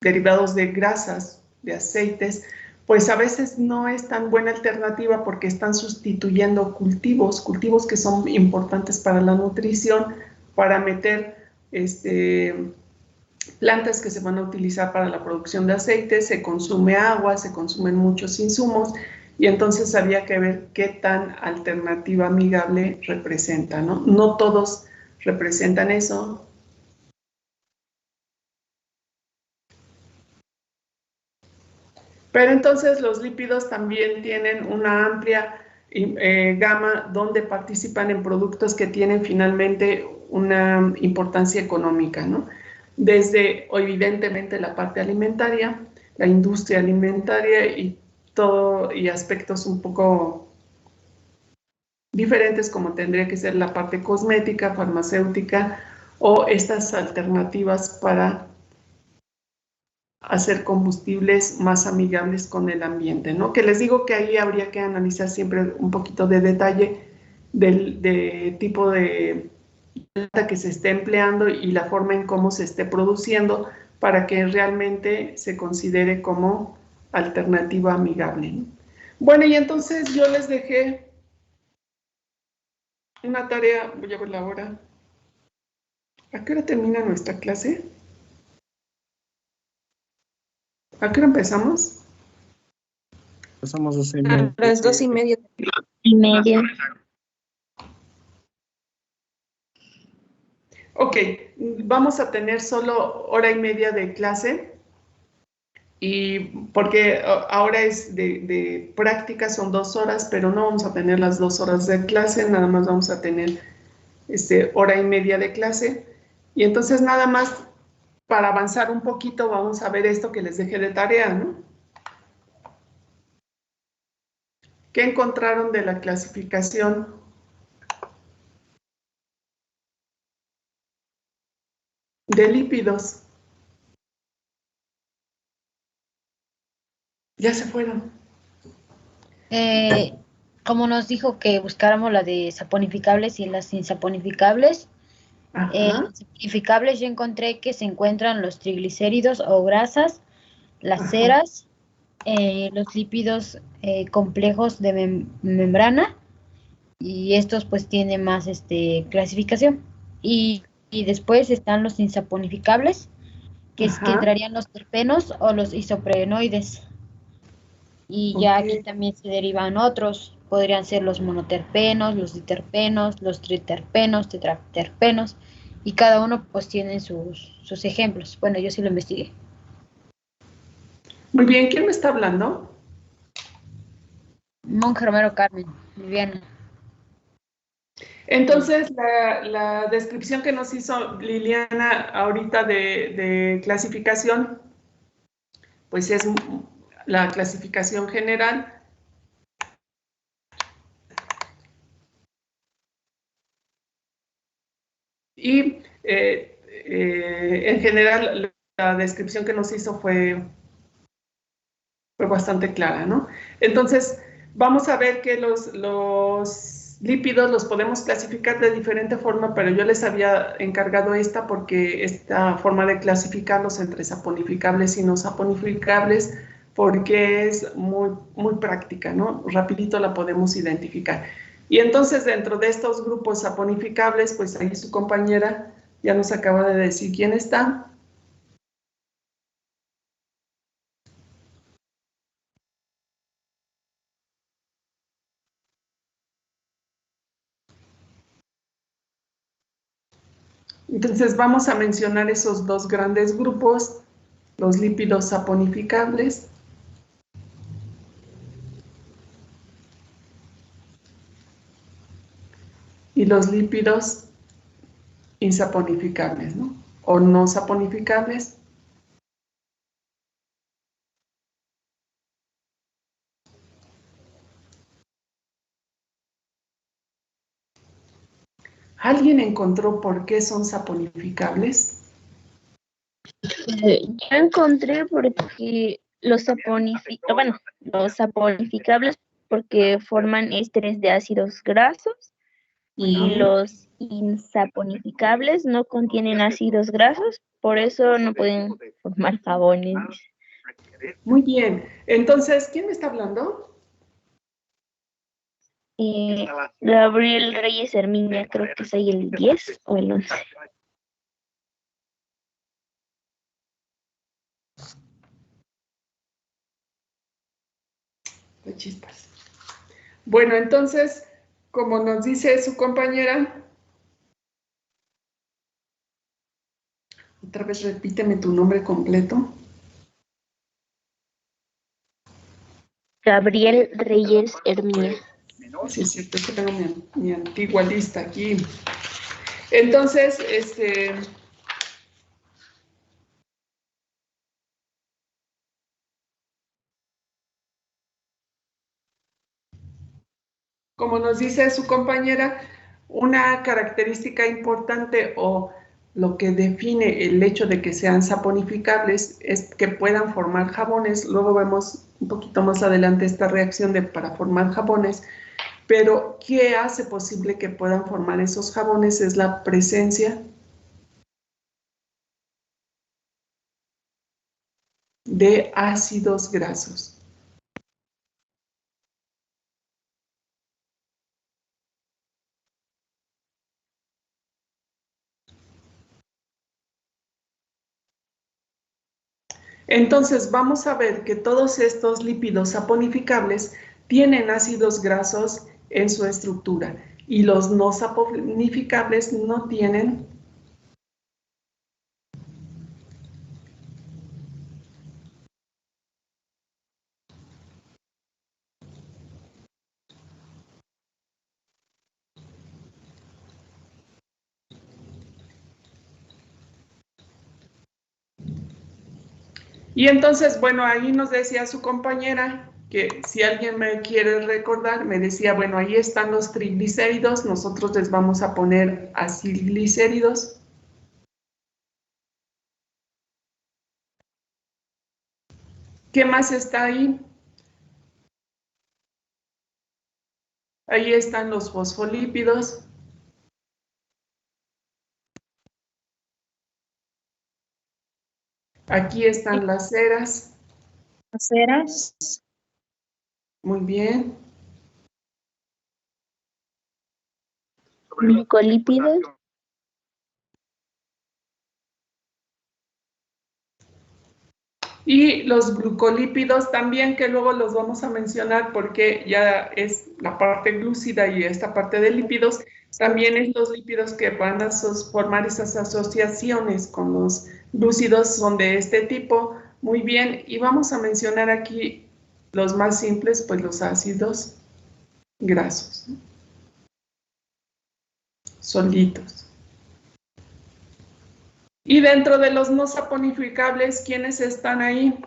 derivados de grasas, de aceites, pues a veces no es tan buena alternativa porque están sustituyendo cultivos que son importantes para la nutrición, para meter plantas que se van a utilizar para la producción de aceite. Se consume agua, se consumen muchos insumos, y entonces había que ver qué tan alternativa amigable representa, ¿no? No todos representan eso. Pero entonces los lípidos también tienen una amplia gama donde participan en productos que tienen finalmente una importancia económica, ¿no? Desde, evidentemente, la parte alimentaria, la industria alimentaria y aspectos un poco diferentes, como tendría que ser la parte cosmética, farmacéutica, o estas alternativas para hacer combustibles más amigables con el ambiente, ¿no? Que les digo que ahí habría que analizar siempre un poquito de detalle del tipo de planta que se esté empleando y la forma en cómo se esté produciendo, para que realmente se considere como alternativa amigable, ¿no? Bueno, y entonces yo les dejé una tarea. Voy a ver la hora. ¿A qué hora termina nuestra clase? ¿A qué hora empezamos? Empezamos a 2:30. A las 2:30. Ok, vamos a tener solo 1:30 de clase, y porque ahora es de práctica, son 2 horas, pero no vamos a tener las 2 horas de clase, nada más vamos a tener 1:30 de clase. Y entonces nada más para avanzar un poquito, vamos a ver esto que les dejé de tarea, ¿no? ¿Qué encontraron de la clasificación de lípidos? Ya se fueron. Como nos dijo que buscáramos la de saponificables y las insaponificables, saponificables yo encontré que se encuentran los triglicéridos o grasas, las ceras, los lípidos complejos de membrana, y estos pues tienen más clasificación. Y después están los insaponificables, que entrarían los terpenos o los isoprenoides. Y ya aquí también se derivan otros, podrían ser los monoterpenos, los diterpenos, los triterpenos, tetraterpenos, y cada uno pues tiene sus ejemplos. Bueno, yo sí lo investigué. Muy bien, ¿quién me está hablando? Monje Romero Carmen, Viviana. Entonces, la descripción que nos hizo Liliana ahorita de clasificación, pues es la clasificación general. Y en general la descripción que nos hizo fue bastante clara, ¿no? Entonces, vamos a ver que los lípidos los podemos clasificar de diferente forma, pero yo les había encargado esta porque esta forma de clasificarlos entre saponificables y no saponificables, porque es muy, muy práctica, ¿no? Rapidito la podemos identificar. Y entonces, dentro de estos grupos saponificables, pues ahí su compañera ya nos acaba de decir quién está. Entonces vamos a mencionar esos dos grandes grupos, los lípidos saponificables y los lípidos insaponificables, ¿no? O no saponificables. ¿Alguien encontró por qué son saponificables? Yo encontré porque los saponificables porque forman ésteres de ácidos grasos y los insaponificables no contienen ácidos grasos, por eso no pueden formar jabones. Muy bien. Entonces, ¿quién me está hablando? Gabriel Reyes Herminia, creo que soy el 10 o el 11. De chispas. Bueno, entonces, como nos dice su compañera, otra vez repíteme tu nombre completo. Gabriel Reyes Herminia. Sí, es cierto, es que tengo mi antigua lista aquí. Entonces, como nos dice su compañera, una característica importante o lo que define el hecho de que sean saponificables es que puedan formar jabones. Luego vemos un poquito más adelante esta reacción para formar jabones. Pero, ¿qué hace posible que puedan formar esos jabones? Es la presencia de ácidos grasos. Entonces, vamos a ver que todos estos lípidos saponificables tienen ácidos grasos en su estructura y los no saponificables no tienen Y entonces, bueno, ahí nos decía su compañera que si alguien me quiere recordar, me decía, bueno, ahí están los triglicéridos, nosotros les vamos a poner acilglicéridos. ¿Qué más está ahí? Ahí están los fosfolípidos. Aquí están las ceras. Las ceras. Muy bien. Glicolípidos. Y los glucolípidos también, que luego los vamos a mencionar porque ya es la parte glúcida y esta parte de lípidos, también es los lípidos que van a formar esas asociaciones con los glúcidos, son de este tipo. Muy bien, y vamos a mencionar aquí los más simples, pues los ácidos grasos, ¿no? Solitos. Y dentro de los no saponificables, ¿quiénes están ahí?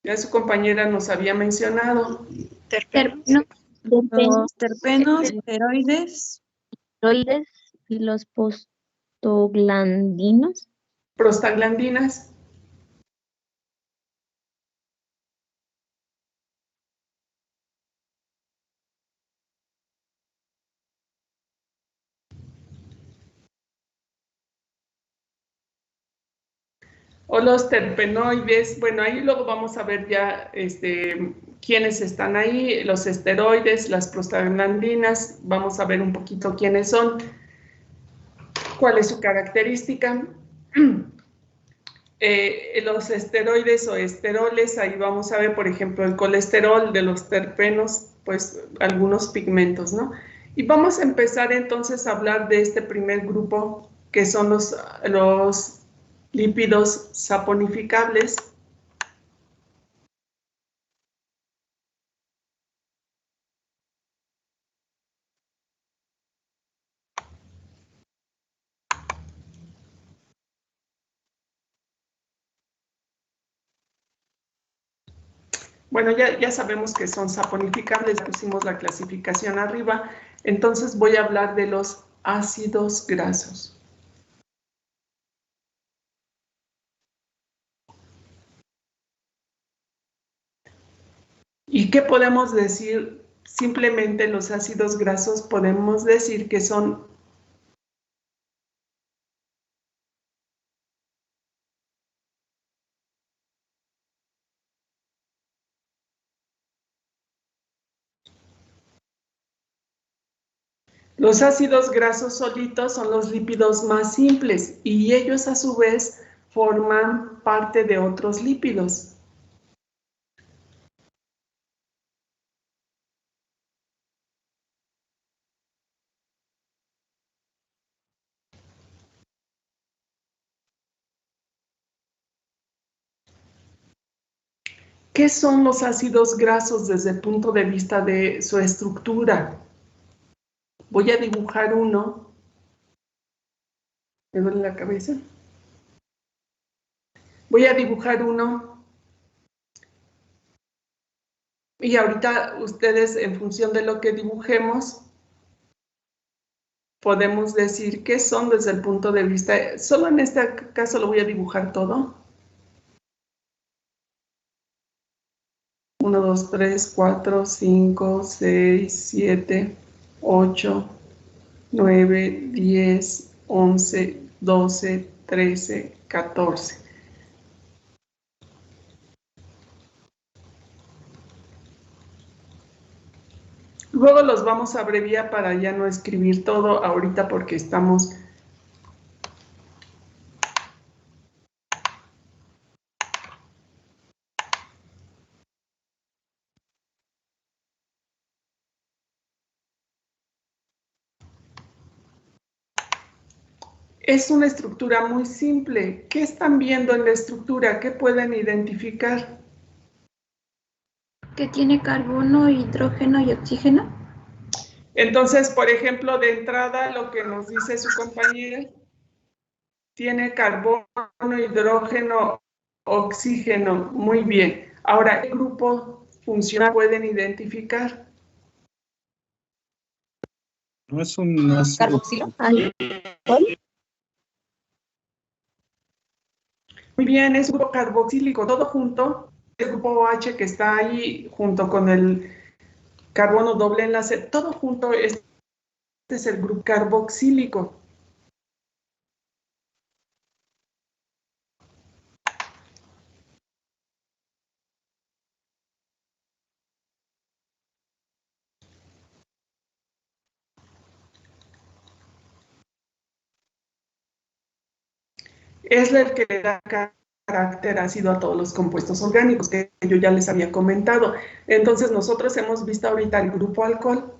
Ya su compañera nos había mencionado. Terpenos. Los terpenos, esteroides. Esteroides y los prostaglandinos. Prostaglandinas. O los terpenoides, bueno, ahí luego vamos a ver ya quiénes están ahí, los esteroides, las prostaglandinas, vamos a ver un poquito quiénes son, cuál es su característica. Los esteroides o esteroles, ahí vamos a ver, por ejemplo, el colesterol de los terpenos, pues algunos pigmentos, ¿no? Y vamos a empezar entonces a hablar de este primer grupo, que son los lípidos saponificables. Bueno, ya sabemos que son saponificables, pusimos la clasificación arriba, entonces voy a hablar de los ácidos grasos. ¿Y qué podemos decir? Simplemente los ácidos grasos podemos decir que son los ácidos grasos solitos son los lípidos más simples y ellos a su vez forman parte de otros lípidos. ¿Qué son los ácidos grasos desde el punto de vista de su estructura? Voy a dibujar uno. ¿Me duele la cabeza? Voy a dibujar uno. Y ahorita ustedes, en función de lo que dibujemos, podemos decir qué son desde el punto de vista. Solo en este caso lo voy a dibujar todo. 1, 2, 3, 4, 5, 6, 7, 8, 9, 10, 11, 12, 13, 14. Luego los vamos a abreviar para ya no escribir todo ahorita porque estamos... Es una estructura muy simple. ¿Qué están viendo en la estructura? ¿Qué pueden identificar? Que tiene carbono, hidrógeno y oxígeno. Entonces, por ejemplo, de entrada, lo que nos dice su compañera, tiene carbono, hidrógeno, Oxígeno, muy bien. Ahora, ¿qué grupo funcional pueden identificar? No es un ácido. ¿Carboxilo? Muy bien, es grupo carboxílico, todo junto. El grupo OH que está ahí junto con el carbono doble enlace, todo junto, este es el grupo carboxílico. Es el que le da carácter ácido a todos los compuestos orgánicos, que yo ya les había comentado. Entonces, nosotros hemos visto ahorita el grupo alcohol,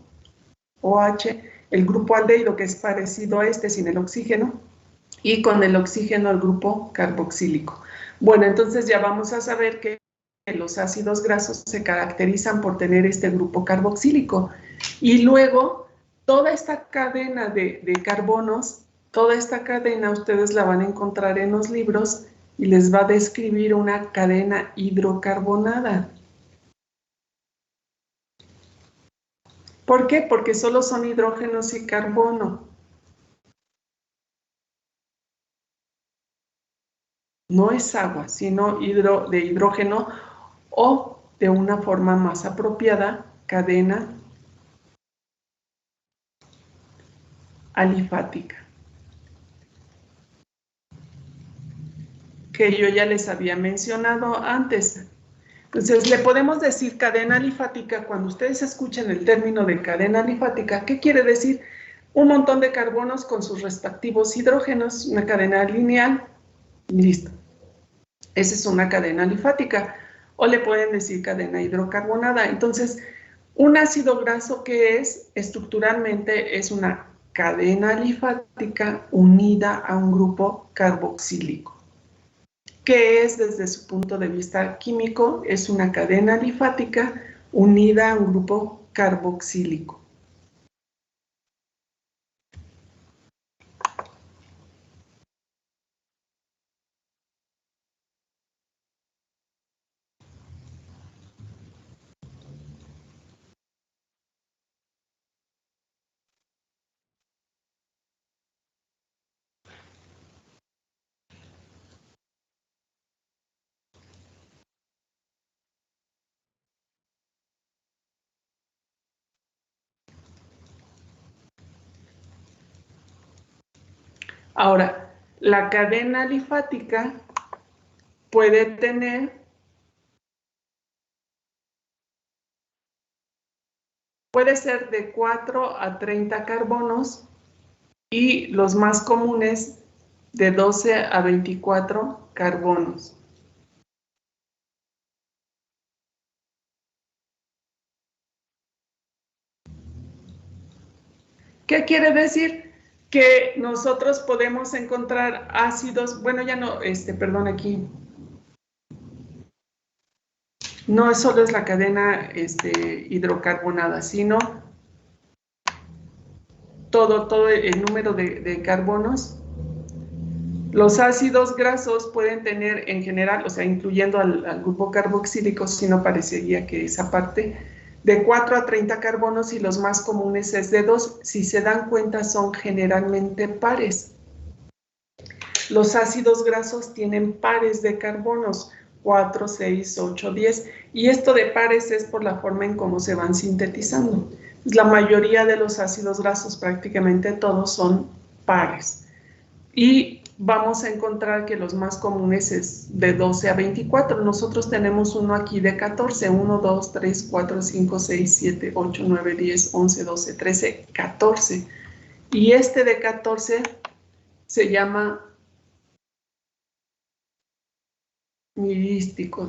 OH, el grupo aldehído, que es parecido a este sin el oxígeno, y con el oxígeno el grupo carboxílico. Bueno, entonces ya vamos a saber que los ácidos grasos se caracterizan por tener este grupo carboxílico. Y luego, toda esta cadena de carbonos, toda esta cadena ustedes la van a encontrar en los libros y les va a describir una cadena hidrocarbonada. ¿Por qué? Porque solo son hidrógenos y carbono. No es agua, sino de hidrógeno o, de una forma más apropiada, cadena alifática, que yo ya les había mencionado antes. Entonces, le podemos decir cadena alifática cuando ustedes escuchen el término de cadena alifática. ¿Qué quiere decir? Un montón de carbonos con sus respectivos hidrógenos, una cadena lineal, listo. Esa es una cadena alifática. O le pueden decir cadena hidrocarbonada. Entonces, un ácido graso que estructuralmente es una cadena alifática unida a un grupo carboxílico. ¿Qué es desde su punto de vista químico? Es una cadena alifática unida a un grupo carboxílico. Ahora, la cadena alifática puede ser de 4 a 30 carbonos y los más comunes de 12 a 24 carbonos. ¿Qué quiere decir? Que nosotros podemos encontrar ácidos, bueno, ya no, perdón, aquí no solo es la cadena hidrocarbonada, sino todo el número de carbonos. Los ácidos grasos pueden tener en general, o sea, incluyendo al grupo carboxílico, si no parecería que esa parte, de 4 a 30 carbonos y los más comunes es de 2. Si se dan cuenta, son generalmente pares. Los ácidos grasos tienen pares de carbonos, 4, 6, 8, 10, y esto de pares es por la forma en cómo se van sintetizando. La mayoría de los ácidos grasos, prácticamente todos, son pares. Y vamos a encontrar que los más comunes es de 12 a 24. Nosotros tenemos uno aquí de 14. 1, 2, 3, 4, 5, 6, 7, 8, 9, 10, 11, 12, 13, 14. Y este de 14 se llama mirístico.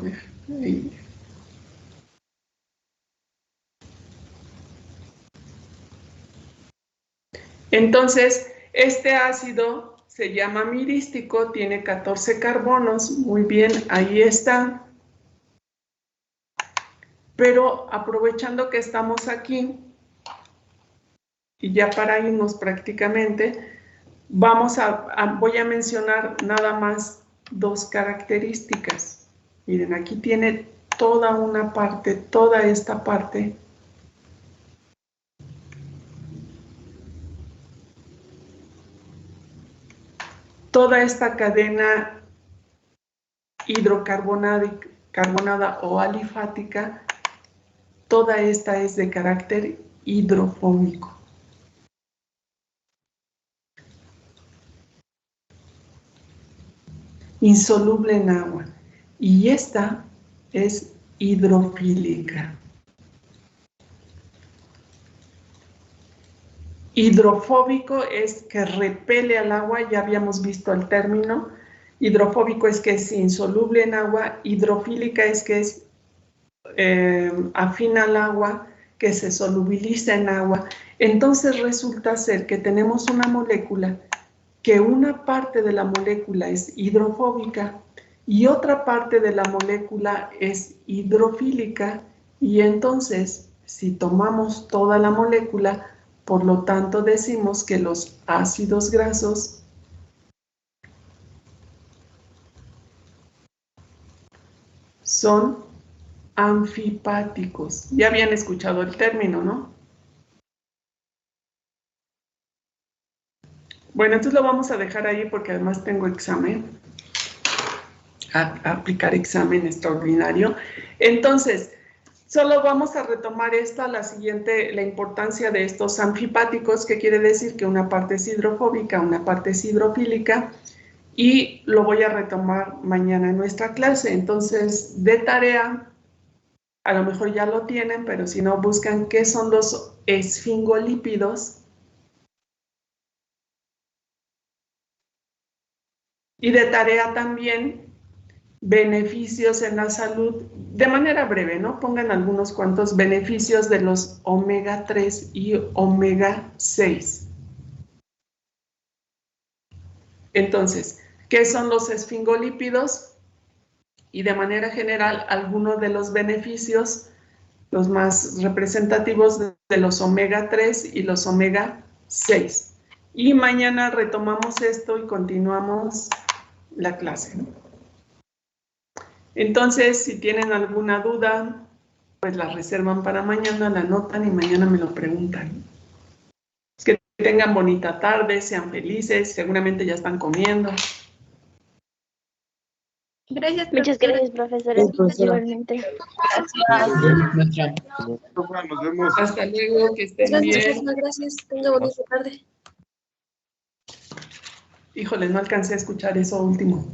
Entonces, este ácido se llama mirístico, tiene 14 carbonos, muy bien, ahí está. Pero aprovechando que estamos aquí, y ya para irnos prácticamente, voy a mencionar nada más dos características. Miren, aquí tiene toda una parte, toda esta parte. Toda esta cadena hidrocarbonada o alifática, toda esta es de carácter hidrofóbico. Insoluble en agua. Y esta es hidrofílica. Hidrofóbico es que repele al agua, ya habíamos visto el término. Hidrofóbico es que es insoluble en agua, hidrofílica es que es afín al agua, que se solubiliza en agua. Entonces resulta ser que tenemos una molécula que una parte de la molécula es hidrofóbica y otra parte de la molécula es hidrofílica, y entonces si tomamos toda la molécula, por lo tanto decimos que los ácidos grasos son anfipáticos. Ya habían escuchado el término, ¿no? Bueno, entonces lo vamos a dejar ahí porque además tengo examen. A aplicar examen extraordinario. Entonces, solo vamos a retomar la importancia de estos anfipáticos, que quiere decir que una parte es hidrofóbica, una parte es hidrofílica, y lo voy a retomar mañana en nuestra clase. Entonces, de tarea, a lo mejor ya lo tienen, pero si no, buscan qué son los esfingolípidos. Y de tarea también, beneficios en la salud, de manera breve, ¿no? Pongan algunos cuantos beneficios de los omega 3 y omega 6. Entonces, ¿qué son los esfingolípidos? Y de manera general, algunos de los beneficios, los más representativos de los omega 3 y los omega 6. Y mañana retomamos esto y continuamos la clase, ¿no? Entonces, si tienen alguna duda, pues la reservan para mañana, la anotan y mañana me lo preguntan. Que tengan bonita tarde, sean felices, seguramente ya están comiendo. Gracias, Muchas gracias, profesora. Igualmente. Gracias. Nos vemos. Hasta luego, que estén bien. Gracias. Tenga bonita tarde. Híjoles, no alcancé a escuchar eso último.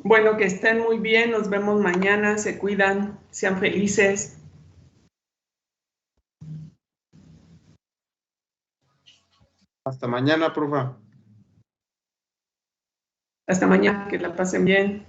Bueno, que estén muy bien, nos vemos mañana, se cuidan, sean felices. Hasta mañana, profa. Hasta mañana, que la pasen bien.